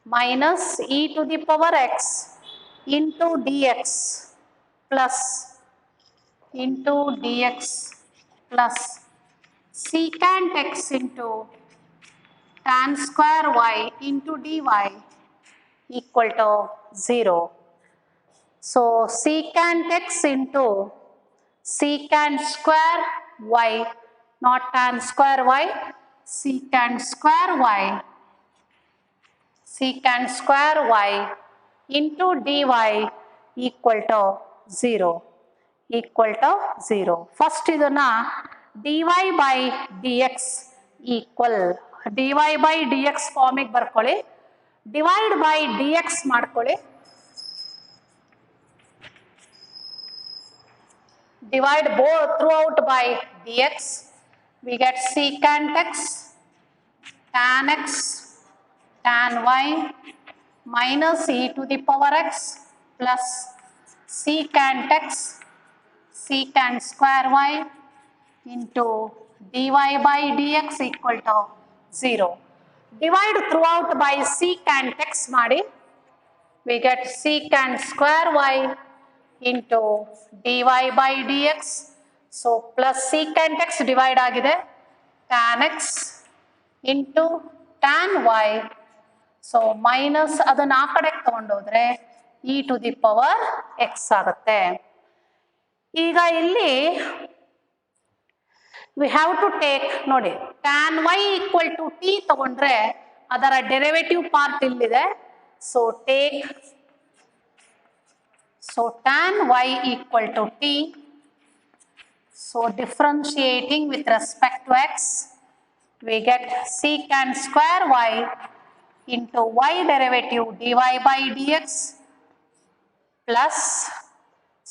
minus e to the power x into dx plus secant x into tan square y into dy equal to 0. So secant x into secant square y not tan square y, secant square y, secant square y into dy equal to 0, equal to 0. First ಇದನ್ನ dy by dx equal, dy by dx ಫಾರ್ಮಿಗೆ ಬರ್ಕೊಳ್ಳಿ, divide by dx ಮಾಡ್ಕೊಳ್ಳಿ, divide both throughout by dx, we get secant x, tan x, tan y minus e to the power x plus secant x, secant square y into dy by dx equal to 0. Divide throughout by secant x ಮಾಡಿ, we get secant square y into dy by dx. So plus secant x divide ಆಗಿದೆ, tan x into tan y. So minus ಅದನ್ನ ಆ ಕಡೆಗೆ ತಗೊಂಡೋದ್ರೆ e to the power x ಆಗುತ್ತೆ. ಈಗ ಇಲ್ಲಿ we have to take ನೋಡಿ tan y equal to t ತಗೊಂಡ್ರೆ ಅದರ ಡೆರಿವೇಟಿವ್ ಪಾರ್ಟ್ ಇಲ್ಲಿದೆ. So take, so tan y equal to t, so differentiating with respect to x, we get secant square y into y derivative dy by dx plus,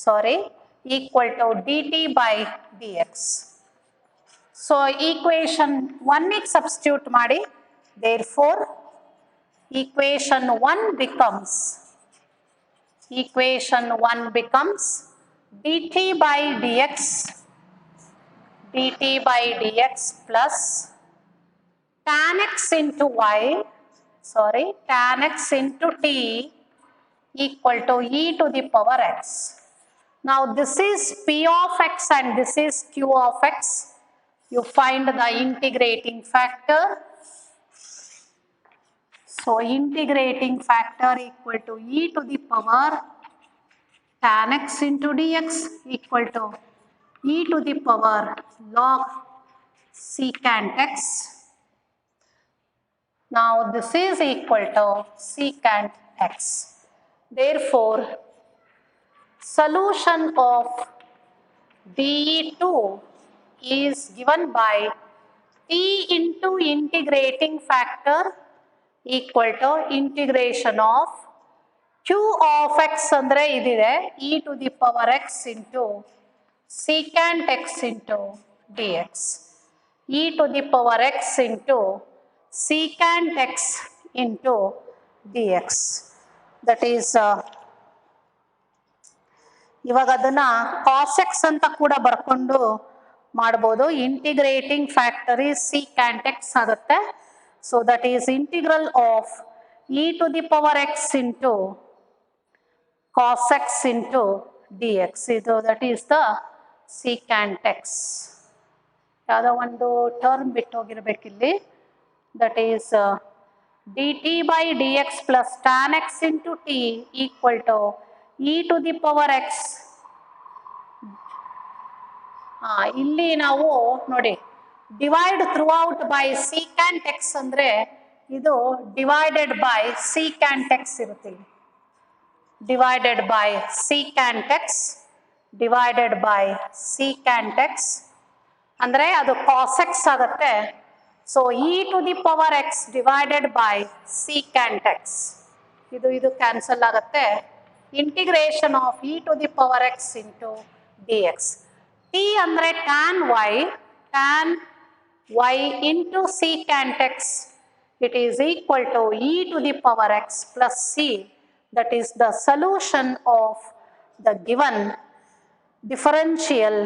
sorry, equal to dt by dx. So equation 1 ಗೆ substitute ಮಾಡಿ, therefore equation 1 becomes dt by dx plus tan x into y, sorry, tan x into t equal to e to the power x. Now this is p of x and this is q of x. You find the integrating factor. So integrating factor equal to e to the power tan x into dx equal to e to the power log secant x. Now this is equal to secant x. Therefore, solution of dE2 is given by t into integrating factor equal to integration of q of x ಅಂದ್ರೆ ಇದಿದೆ e to the power x into secant x into dx, e to the power x into secant x into dx. That is ಇವಾಗ ಅದನ್ನ cos x ಅಂತ ಕೂಡ ಬರ್ಕೊಂಡು ಮಾಡಬಹುದು. Integrating factor is secant x ಆಗುತ್ತೆ. So that is integral of e to the power x into cos x into dx. ಇದು that is the secant x. ಯಾವುದೋ ಒಂದು ಟರ್ಮ್ ಬಿಟ್ಟು ಹೋಗಿರ್ಬೇಕಿಲ್ಲಿ. That is dt by dx plus tan x into t equal to e to the power x. ಇಲ್ಲಿ ನಾವು ನೋಡಿ divide throughout by secant x ಅಂದ್ರೆ ಇದು divided by secant x ಇರುತ್ತೆ, divided by secant x divided by secant x ಅಂದ್ರೆ ಅದು cos x ಆಗುತ್ತೆ. So e to the power x divided by secant x, ಇದು ಕ್ಯಾನ್ಸಲ್ ಆಗುತ್ತೆ. Integration of e to the power x into dx. t ಅಂದ್ರೆ tan y into secant x, it is equal to e to the power x plus c. That is the solution of the given differential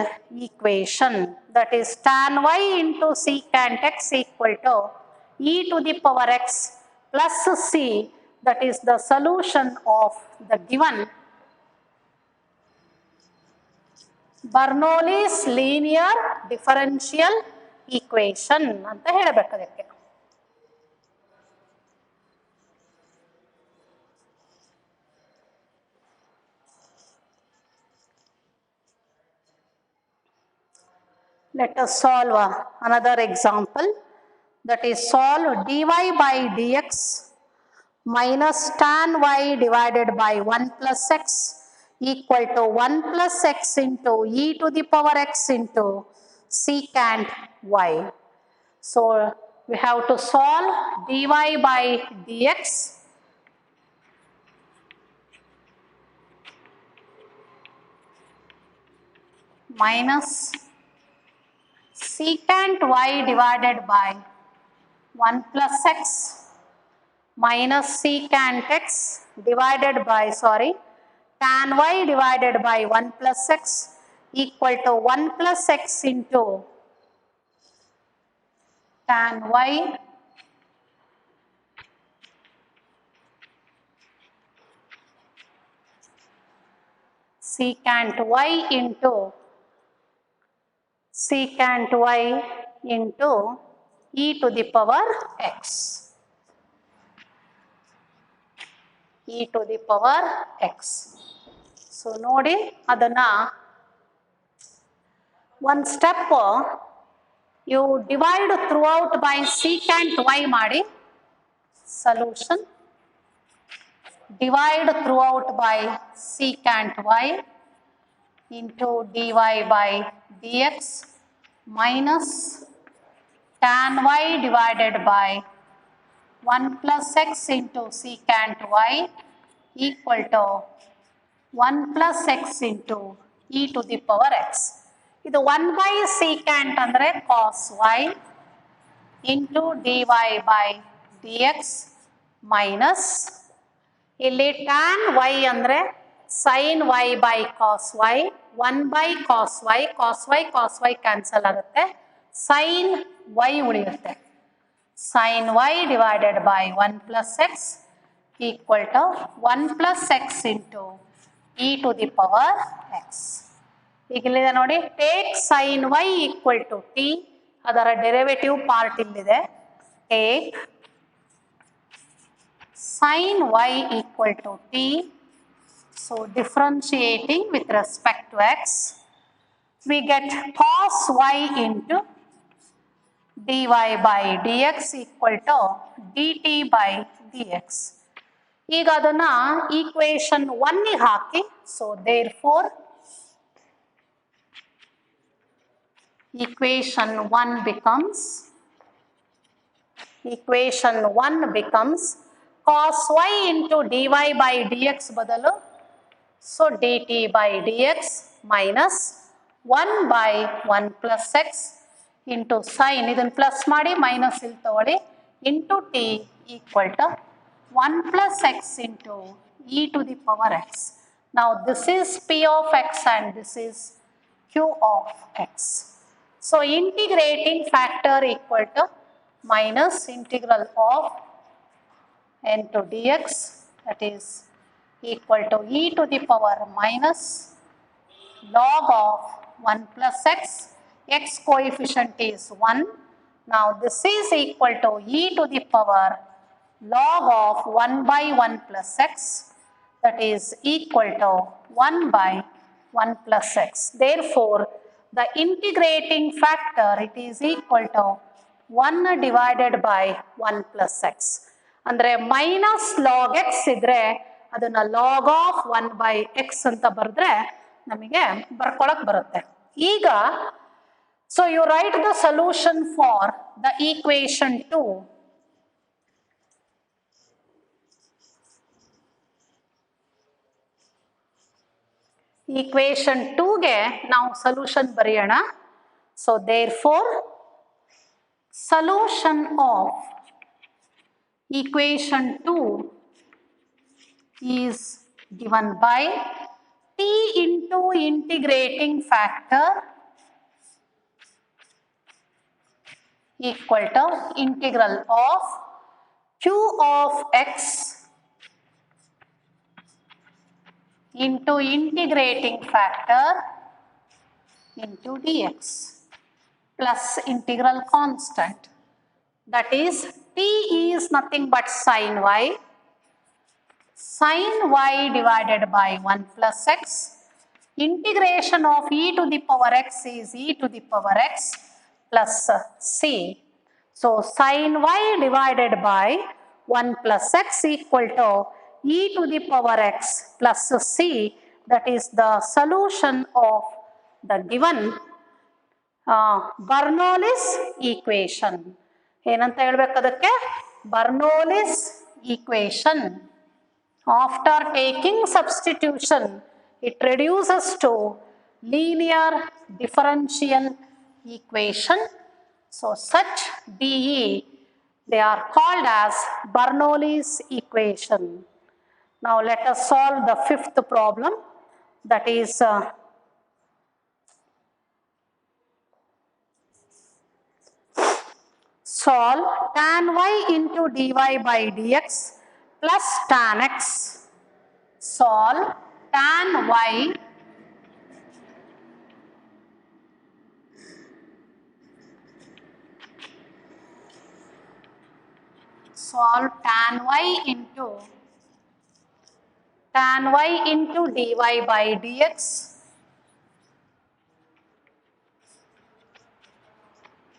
equation. That is tan y into secant x equal to e to the power x plus c. That is the solution of the given Bernoulli's linear differential equation ಅಂತ ಹೇಳಬೇಕು ಅದಕ್ಕೆ. Let us solve another example, that is solve dy by dx minus tan y divided by 1 plus x equal to 1 plus x into e to the power x into secant y. So we have to solve dy by dx minus secant y divided by 1 plus x minus secant x divided by, tan y divided by 1 plus x equal to 1 plus x into tan y secant y into e to the power x. E to the power x. So ನೋಡಿ ಅದನ್ನ one step you divide throughout by secant y ಮಾಡಿ solution, divide throughout by secant y into dy by dx minus tan y divided by 1 plus x into secant y equal to 1 plus x into e to the power x. ಇದು 1 by secant ಅಂದರೆ cos y into dy by dx minus ಇಲ್ಲಿ tan y ಅಂದರೆ sin y by cos y, 1 by cos y cancel ಆಗುತ್ತೆ, sin y ಉಳಿಯುತ್ತೆ. Sin y divided by 1 plus x equal to 1 plus x into e to the power x. ಈಗ ಇಲ್ಲಿದೆ ನೋಡಿ, take sin y equal to t, ಅದರ derivative part ಇಲ್ಲಿದೆ, take sin y equal to t, so differentiating with respect to x, we get cos y into dy by dx equal to dt by dx. ಈಗ ಅದನ್ನ equation 1 hockey, so therefore equation 1 becomes cos y into dy by dx ಬದಲು so dt by dx minus 1 by 1 plus x into sin, ಇದನ್ನು plus ಮಾಡಿ minus ಇಲ್ಲಿ ತಗೊಳ್ಳಿ, into t equal to 1 plus x into e to the power x. Now this is p of x and this is q of x. So integrating factor equal to minus integral of n to dx, that is equal to e to the power minus log of 1 plus x, x coefficient is 1. Now this is equal to e to the power log of 1 by 1 plus x, that is equal to 1 by 1 plus x. Therefore the integrating factor, it is equal to 1 divided by 1 plus x. ಅಂದರೆ minus log X ಇದ್ರೆ ಅದನ್ನ log of 1 by x ಅಂತ ಬರೆದ್ರೆ ನಮಗೆ ಬರ್ಕೊಳಕ್ ಬರುತ್ತೆ. ಈಗ so you write the solution for the equation 2. Equation 2 ಗೆ ನಾವು ಸೊಲ್ಯೂಷನ್ ಬರೆಯೋಣ. So therefore solution of equation 2 is given by t into integrating factor equal to integral of q of x into integrating factor into dx plus integral constant, that is t is nothing but sin y divided by 1 plus x integration of e to the power x is e to the power x plus c. So sin y divided by 1 plus x equal to e to the power x plus c, that is the solution of the given Bernoullis equation. ಏನಂತ ಹೇಳ್ಬೇಕು ಅದಕ್ಕೆ? Bernoullis equation. After taking substitution, it reduces to linear differential equation. So such DE, they are called as Bernoullis equation. Now let us solve the fifth problem, that is solve tan y into dy by dx plus tan x. Solve tan y into dy by dx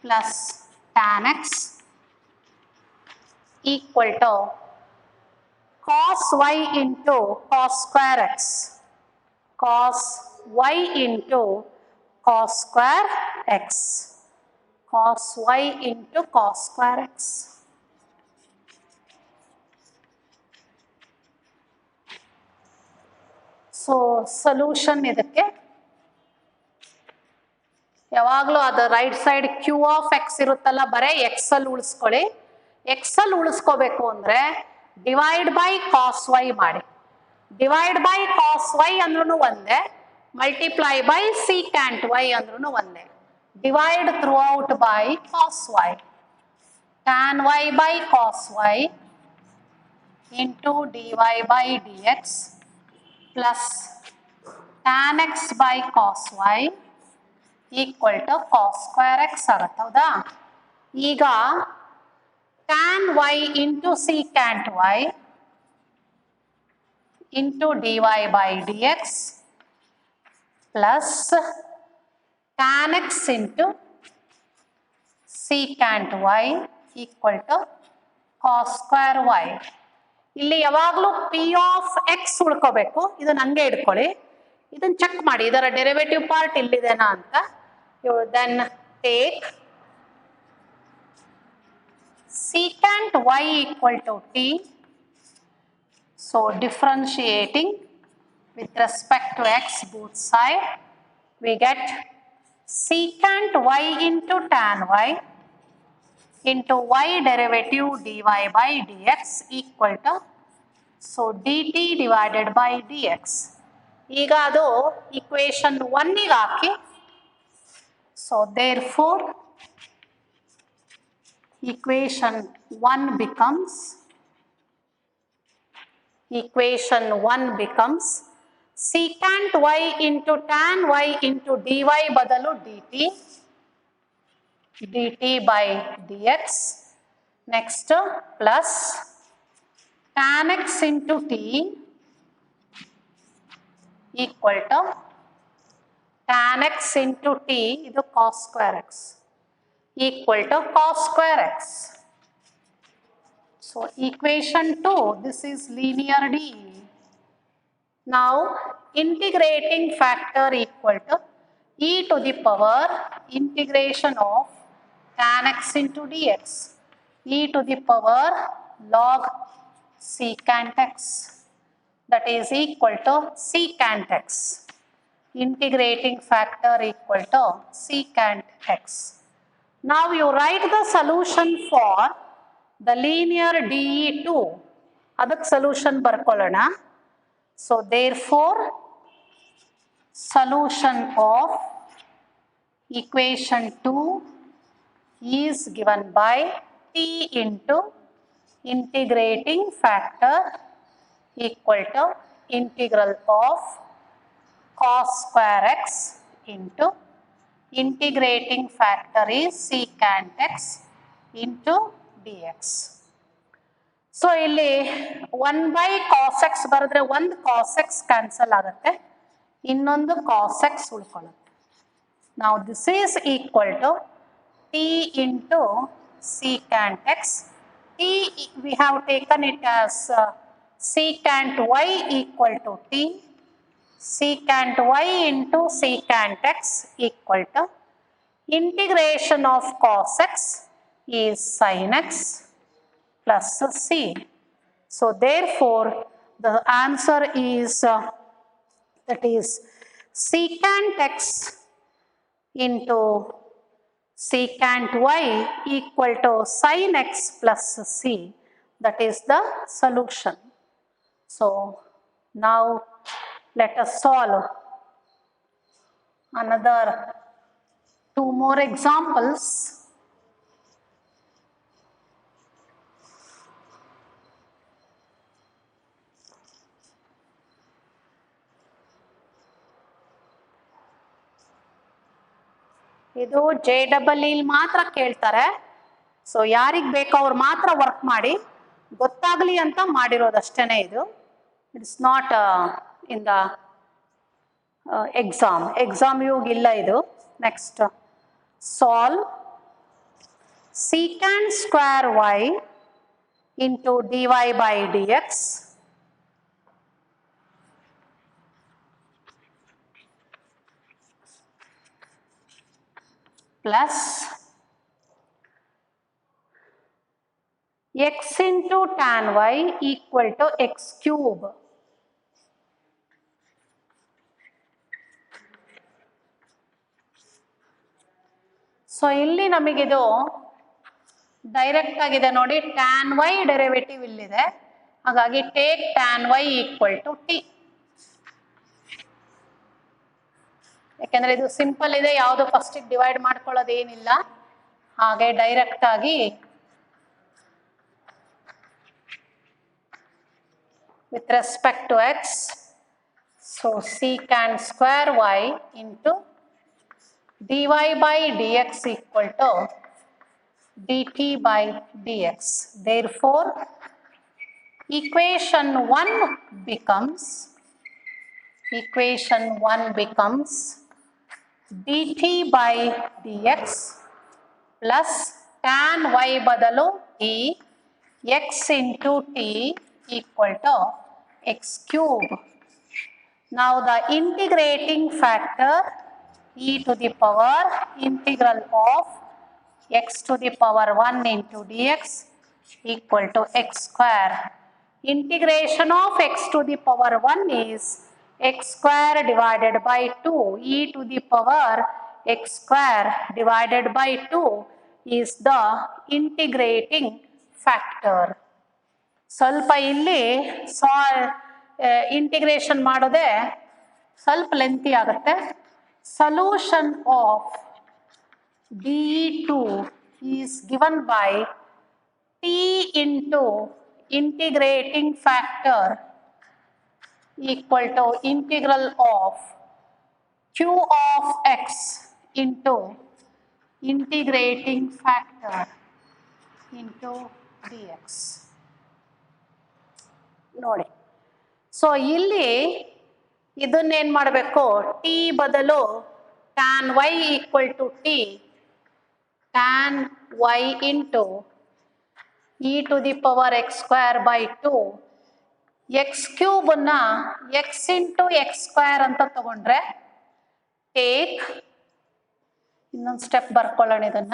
plus tan x equal to cos y into cos square x, cos y into cos square x, cos y into cos square x. So solution ಇದಕ್ಕೆ ಯಾವಾಗಲೂ ಅದು right side q of x ಇರುತ್ತಲ್ಲ, ಬರೀ x ಅಲ್ಲಿ ಉಳಿಸ್ಕೊಳ್ಳಿ. X ಅಲ್ಲಿ ಉಳಿಸ್ಕೋಬೇಕು ಅಂದ್ರೆ ಡಿವೈಡ್ ಬೈ ಕಾಸ್ ವೈ ಮಾಡಿ. ಡಿವೈಡ್ ಬೈ ಕಾಸ್ ವೈ ಅಂದ್ರೂ ಒಂದೇ, ಮಲ್ಟಿಪ್ಲೈ ಬೈ ಸೀಕ್ಯಾಂಟ್ ವೈ ಅಂದ್ರೂ ಒಂದೇ. Divide throughout by cos y. Tan y by cos y into d y by D x plus tan x by cos y equal to cos square x ಆಗುತ್ತೆ. ಹೌದಾ? ಈಗ tan y into secant y into dy by dx plus tan x into secant y equal to cos square y. ಇಲ್ಲಿ ಯಾವಾಗಲೂ p of x ಉಳ್ಕೋಬೇಕು. ಇದನ್ನ ಹಂಗೆ ಇಟ್ಕೊಳ್ಳಿ. ಇದನ್ನ check ಮಾಡಿ, ಇದರ ಡೆರಿವೇಟಿವ್ ಪಾರ್ಟ್ ಇಲ್ಲಿದೆನಾ ಅಂತ. You then take secant y equal to t. So differentiating with respect to x both side, we get secant y into tan y into y derivative dy by dx equal to, so dt divided by dx. ಈಗ ಅದು equation 1 ಗೆ ಹಾಕಿ. So therefore equation 1 becomes secant y into tan y into dy ಬದಲು dt by dx. Next plus tan x into t equal to tan x into t, ಇದು cos square x equal to cos square x. So equation 2, this is linear D. Now integrating factor equal to e to the power integration of tan x into dx, e to the power log secant x, that is equal to secant x. Integrating factor equal to secant x. Now you write the solution for the linear DE2. ಅದಕ್ಕೆ solution ಬರ್ಕೊಳ್ಳೋಣ. So therefore solution of equation 2 is given by t into integrating factor equal to integral of cos square x into integrating factor is secant x into dx. So ಇಲ್ಲಿ 1 by cos x ಬರೆದ್ರೆ 1 cos x cancel ಆಗುತ್ತೆ. ಇನ್ನೊಂದು cos x ಉಳ್ಕೊಳ್ಳುತ್ತೆ. Now this is equal to t into secant x. T we have taken it as secant y equal to t. Secant y into secant x equal to integration of cos x is sin x plus c. So therefore the answer is that is secant x into secant y equal to sin x plus c. That is the solution. So now let us solve another 2 more examples. ಇದು JEE ಮಾತ್ರ ಕೇಳ್ತಾರೆ. So ಯಾರಿಗೆ ಬೇಕೋ ಅವ್ರು ಮಾತ್ರ work ಮಾಡಿ, ಗೊತ್ತಾಗಲಿ ಅಂತ ಮಾಡಿರೋದಷ್ಟೇನೆ ಇದು. It's not in the exam ಇಲ್ಲ ಇದು. Next solve secant square y into dy by dx plus x into tan y equal to x cube. So ಇಲ್ಲಿ ನಮಗಿದು ಡೈರೆಕ್ಟ್ ಆಗಿದೆ ನೋಡಿ, tan y ಡೆರಿವೇಟಿವ್ ಇಲ್ಲಿದೆ, ಹಾಗಾಗಿ take tan y equal to t. ಯಾಕೆಂದ್ರೆ ಇದು simple ಇದೆ, ಯಾವುದು ಫಸ್ಟ್ ಡಿವೈಡ್ ಮಾಡ್ಕೊಳ್ಳೋದು ಏನಿಲ್ಲ, ಹಾಗೆ ಡೈರೆಕ್ಟ್ ಆಗಿ with respect to x. So secant square y into dy by dx equal to dt by dx. Therefore equation 1 becomes dt by dx plus tan y ಬದಲು t x into t equal to x cube. Now the integrating factor e to the power integral of x to the power 1 into dx equal to x square. Integration of x to the power 1 is x square divided by 2. E to the power x square divided by 2 is the integrating factor. ಸ್ವಲ್ಪ ಇಲ್ಲಿ integration ಮಾಡೋದೇ ಸ್ವಲ್ಪ lengthy ಆಗುತ್ತೆ. Solution of dE2 is given by t into integrating factor equal to integral of q of x into integrating factor into dx. ನೋಡಿ, so ಇಲ್ಲಿ ಇದನ್ನೇನು ಮಾಡಬೇಕು, T ಬದಲು tan y equal to T tan y into e to the power x square by 2 x ಕ್ಯೂಬನ್ನ x into x square ಅಂತ ತಗೊಂಡ್ರೆ take ಇನ್ನೊಂದು step ಬರ್ಕೊಳ್ಳೋಣ ಇದನ್ನ.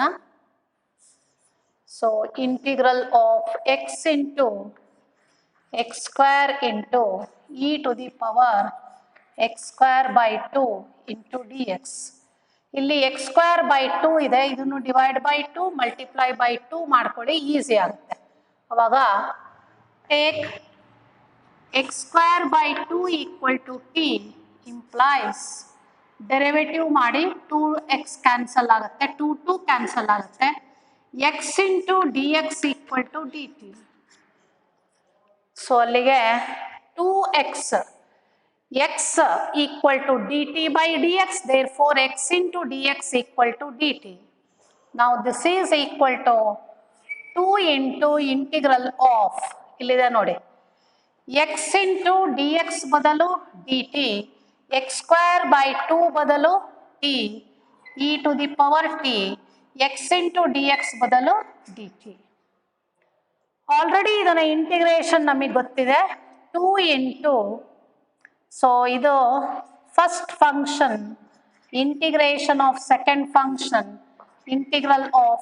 So integral of x into x square into e to the power x square by 2 into D x. ಇಲ್ಲಿ x square by 2 ಇದೆ, ಇದನ್ನು divide by 2 multiply by 2 ಮಾಡ್ಕೊಳ್ಳಿ, easy ಆಗುತ್ತೆ. ಅವಾಗ take x square by 2 equal to t implies derivative ಮಾಡಿ 2x cancel ಆಗುತ್ತೆ, 2 cancel ಆಗುತ್ತೆ, x into D x equal to d t. So ಅಲ್ಲಿಗೆ 2x x equal to dt by dx, therefore x into dx equal to dt. Now this is equal to 2 into integral of ಇಲ್ಲಿದೆ ನೋಡಿ x into dx ಬದಲು dt x square by 2 ಬದಲು t e to the power t x into dx ಬದಲು dt. Already ಇದನ್ನ integration ನಮಗೆ ಗೊತ್ತಿದೆ 2 into so ಇದು first function integration of second function integral of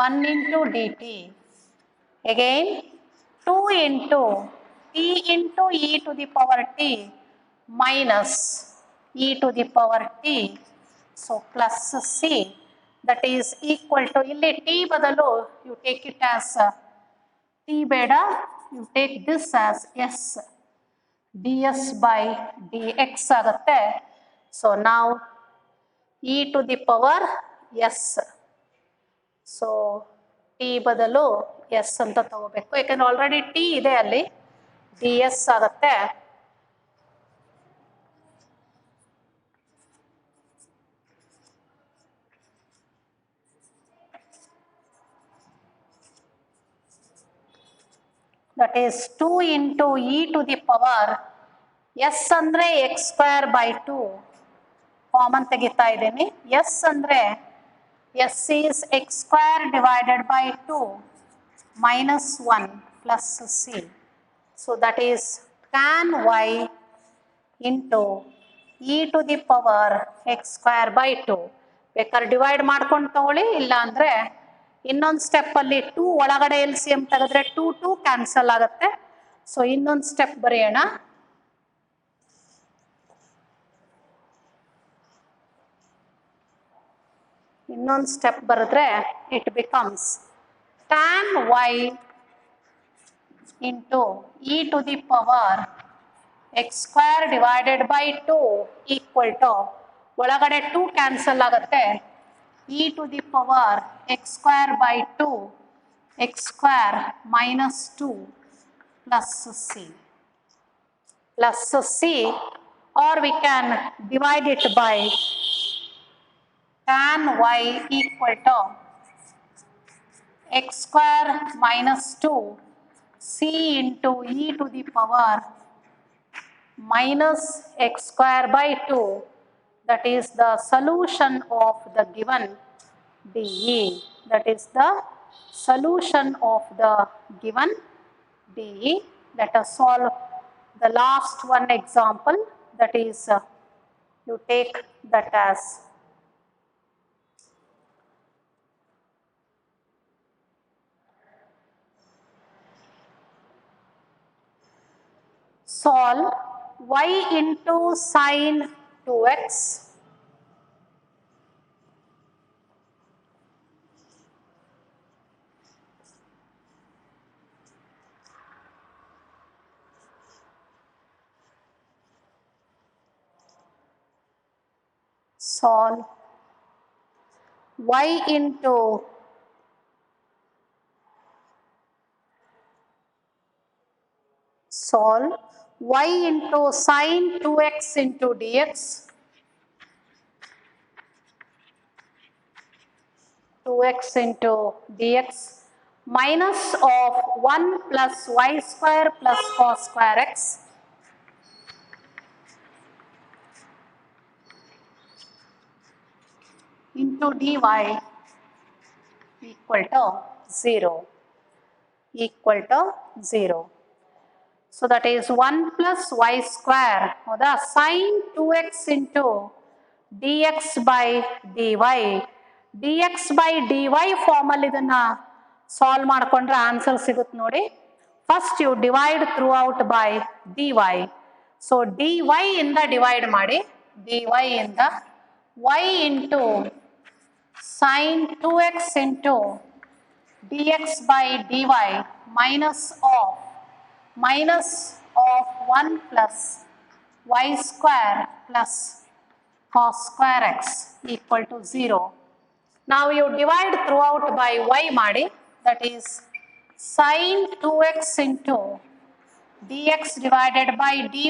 1 into dt again 2 into t into e to the power t minus e to the power t so plus c that is equal to illi t badalu you take it as t beda you take this as s ds by dx ಆಗುತ್ತೆ. So now e to the power s. So t ಬದಲು s ಅಂತ ತಗೋಬೇಕು ಯಾಕಂದ್ರೆ already t ಇದೆ ಅಲ್ಲಿ ds ಆಗುತ್ತೆ. That is 2 into e to the power s ಅಂದ್ರೆ x square by 2 common ತೆಗಿತಾ ಇದ್ದೀನಿ. s ಅಂದ್ರೆ s is x square divided by 2 minus 1 plus c. So that is tan y into e to the power x square by 2. ಬೇಕಾದ್ರೆ divide ಮಾಡ್ಕೊಂಡು ತಗೊಳ್ಳಿ, ಇಲ್ಲ ಅಂದ್ರೆ ಇನ್ನೊಂದು ಸ್ಟೆಪ್ ಅಲ್ಲಿ 2 ಒಳಗಡೆ LCM ತೆಗೆದ್ರೆ 2 2 ಕ್ಯಾನ್ಸಲ್ ಆಗುತ್ತೆ. ಸೊ ಇನ್ನೊಂದು ಸ್ಟೆಪ್ ಬರೆಯೋಣ. ಇನ್ನೊಂದು ಸ್ಟೆಪ್ ಬರೆದ್ರೆ it becomes tan y into e to the power x square divided by 2 equal to ಒಳಗಡೆ 2 ಕ್ಯಾನ್ಸಲ್ ಆಗುತ್ತೆ e to the power x square by 2 x square minus 2 plus c or we can divide it by tan y equal to x square minus 2 c into e to the power minus x square by 2, that is the solution of the given dE. That is the solution of the given dE. Let us solve the last one example, that is you take that as solve y into sine 2x solve y into solve y into sine 2x into dx 2x into dx minus of 1 plus y square plus cos square x into dy equal to 0 equal to 0. So that is 1 plus y square or the sine 2x into dx by dy. dx by dy form ಅಲ್ಲಿ ಇದನ್ನ solve ಮಾಡ್ಕೊಂಡ್ರೆ answer ಸಿಗುತ್ತೆ ನೋಡಿ. First you divide throughout by dy. So dy ಇಂದ divide ಮಾಡಿ, dy ಇಂದ y into sine 2x into dx by dy minus of 1 plus y square plus cos square x equal to 0. Now you divide throughout by y ಮಾಡಿ, that is sine 2x into dx divided by dy.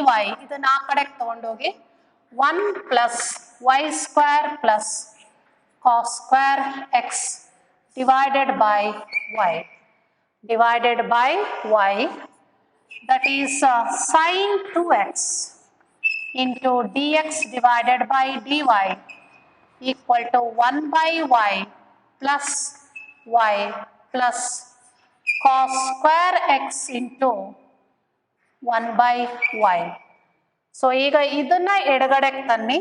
ಇದನ್ನ ಆ ಕಡೆಗೆ ತಗೊಂಡೋಗಿ 1 plus y square plus cos square x divided by y. Divided by y, that is sine 2x into dx divided by dy equal to 1 by y plus y plus cos square x into 1 by y. So ಈಗ ಇದನ್ನ ಎಡಗಡೆಗೆ ತನ್ನಿ,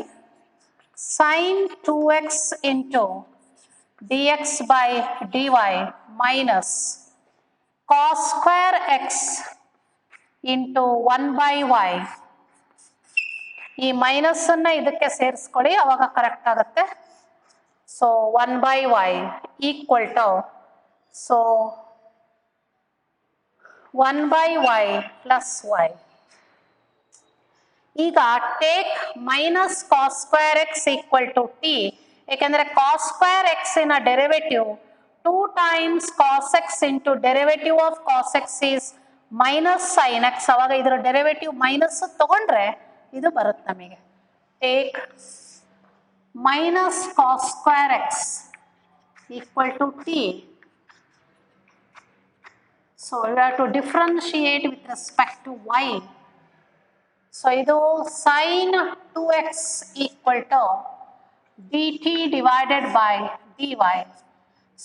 sin 2x into dx by dy minus cos square x into 1 by y. ಈ minus ಅನ್ನ ಇದಕ್ಕೆ ಸೇರಿಸ್ಕೊಳ್ಳಿ, ಅವಾಗ correct ಆಗುತ್ತೆ. So 1 by y equal to, so 1 by y plus y. ಈಗ take minus cos square x equal to t, ಏಕೆಂದ್ರೆ cos square x ಇನ derivative 2 times cos x into derivative of cos x is minus sin x. ಅವಾಗ ಇದರ derivative minus ತಗೊಂಡ್ರೆ ಇದು ಬರುತ್ತೆ ನಮಗೆ. Take minus cos square x equal to t. So we have to differentiate with respect to y. So ಇದು sin 2x equal to dt divided by dy.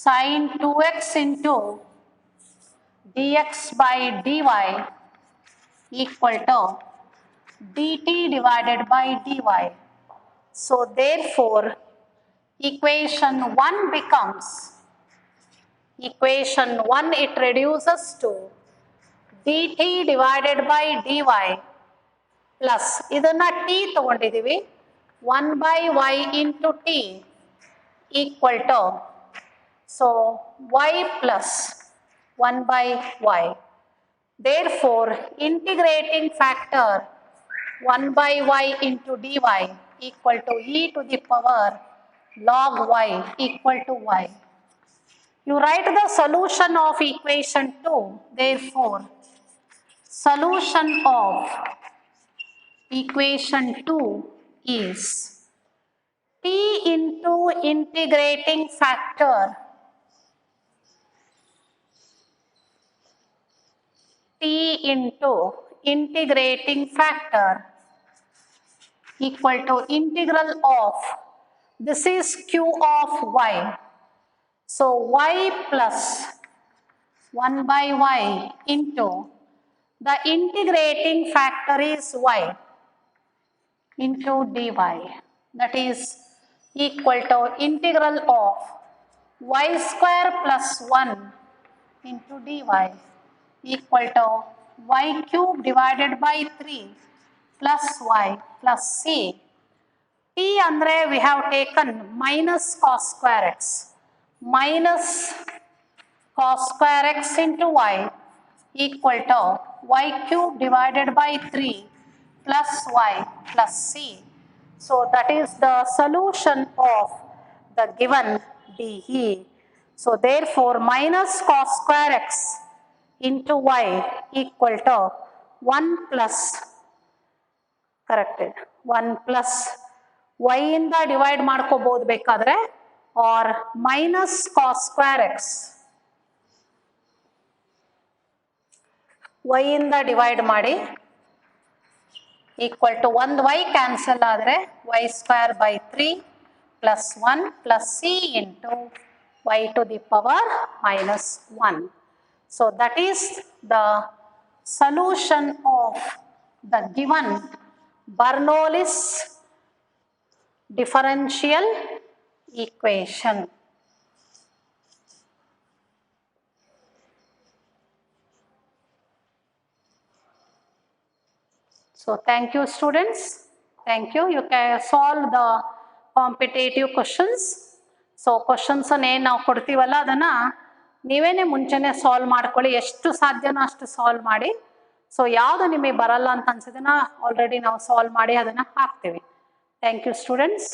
Sin 2x into dx by dy equal to dt divided by dy. So therefore equation 1 becomes, equation 1 it reduces to dt divided by dy plus ಇದನ್ನ t ತಗೊಂಡಿದ್ದೀವಿ 1 by y into t equal to, so y plus 1 by y. Therefore integrating factor 1 by y into dy equal to e to the power log y equal to y. You write the solution of equation 2. Therefore solution of equation 2 is t into integrating factor t into integrating factor equal to integral of, this is q of y. So y plus 1 by y into the integrating factor is y into dy, that is equal to integral of y square plus 1 into dy equal to y cube divided by 3 plus y plus c. t andre we have taken minus cos square x, minus cos square x into y equal to y cube divided by 3 plus y plus c. So that is the solution of the given DE. So therefore minus cos square x into y equal to 1 plus, corrected, 1 plus y ಇಂದ divide ಮಾಡ್ಕೋಬಹುದು ಬೇಕಾದ್ರೆ, or minus cos square x, y ಇಂದ divide ಮಾಡಿ equal to 1 y cancel ಆದರೆ y square by 3 plus 1 plus c into y to the power minus 1. So that is the solution of the given Bernoulli's differential equation. So thank you students, thank you. You can solve the competitive questions. So questions ಏನು ನಾವು ಕೊಡ್ತೀವಲ್ಲ ಅದನ್ನು ನೀವೇನೆ ಮುಂಚೆನೆ solve ಮಾಡ್ಕೊಳ್ಳಿ, ಎಷ್ಟು ಸಾಧ್ಯನೋ ಅಷ್ಟು solve ಮಾಡಿ. So ಯಾವುದು ನಿಮಗೆ ಬರಲ್ಲ ಅಂತ ಅನ್ಸಿದನ್ನ ಆಲ್ರೆಡಿ ನಾವು ಸಾಲ್ವ್ ಮಾಡಿ ಅದನ್ನು ಹಾಕ್ತೀವಿ. Thank you students.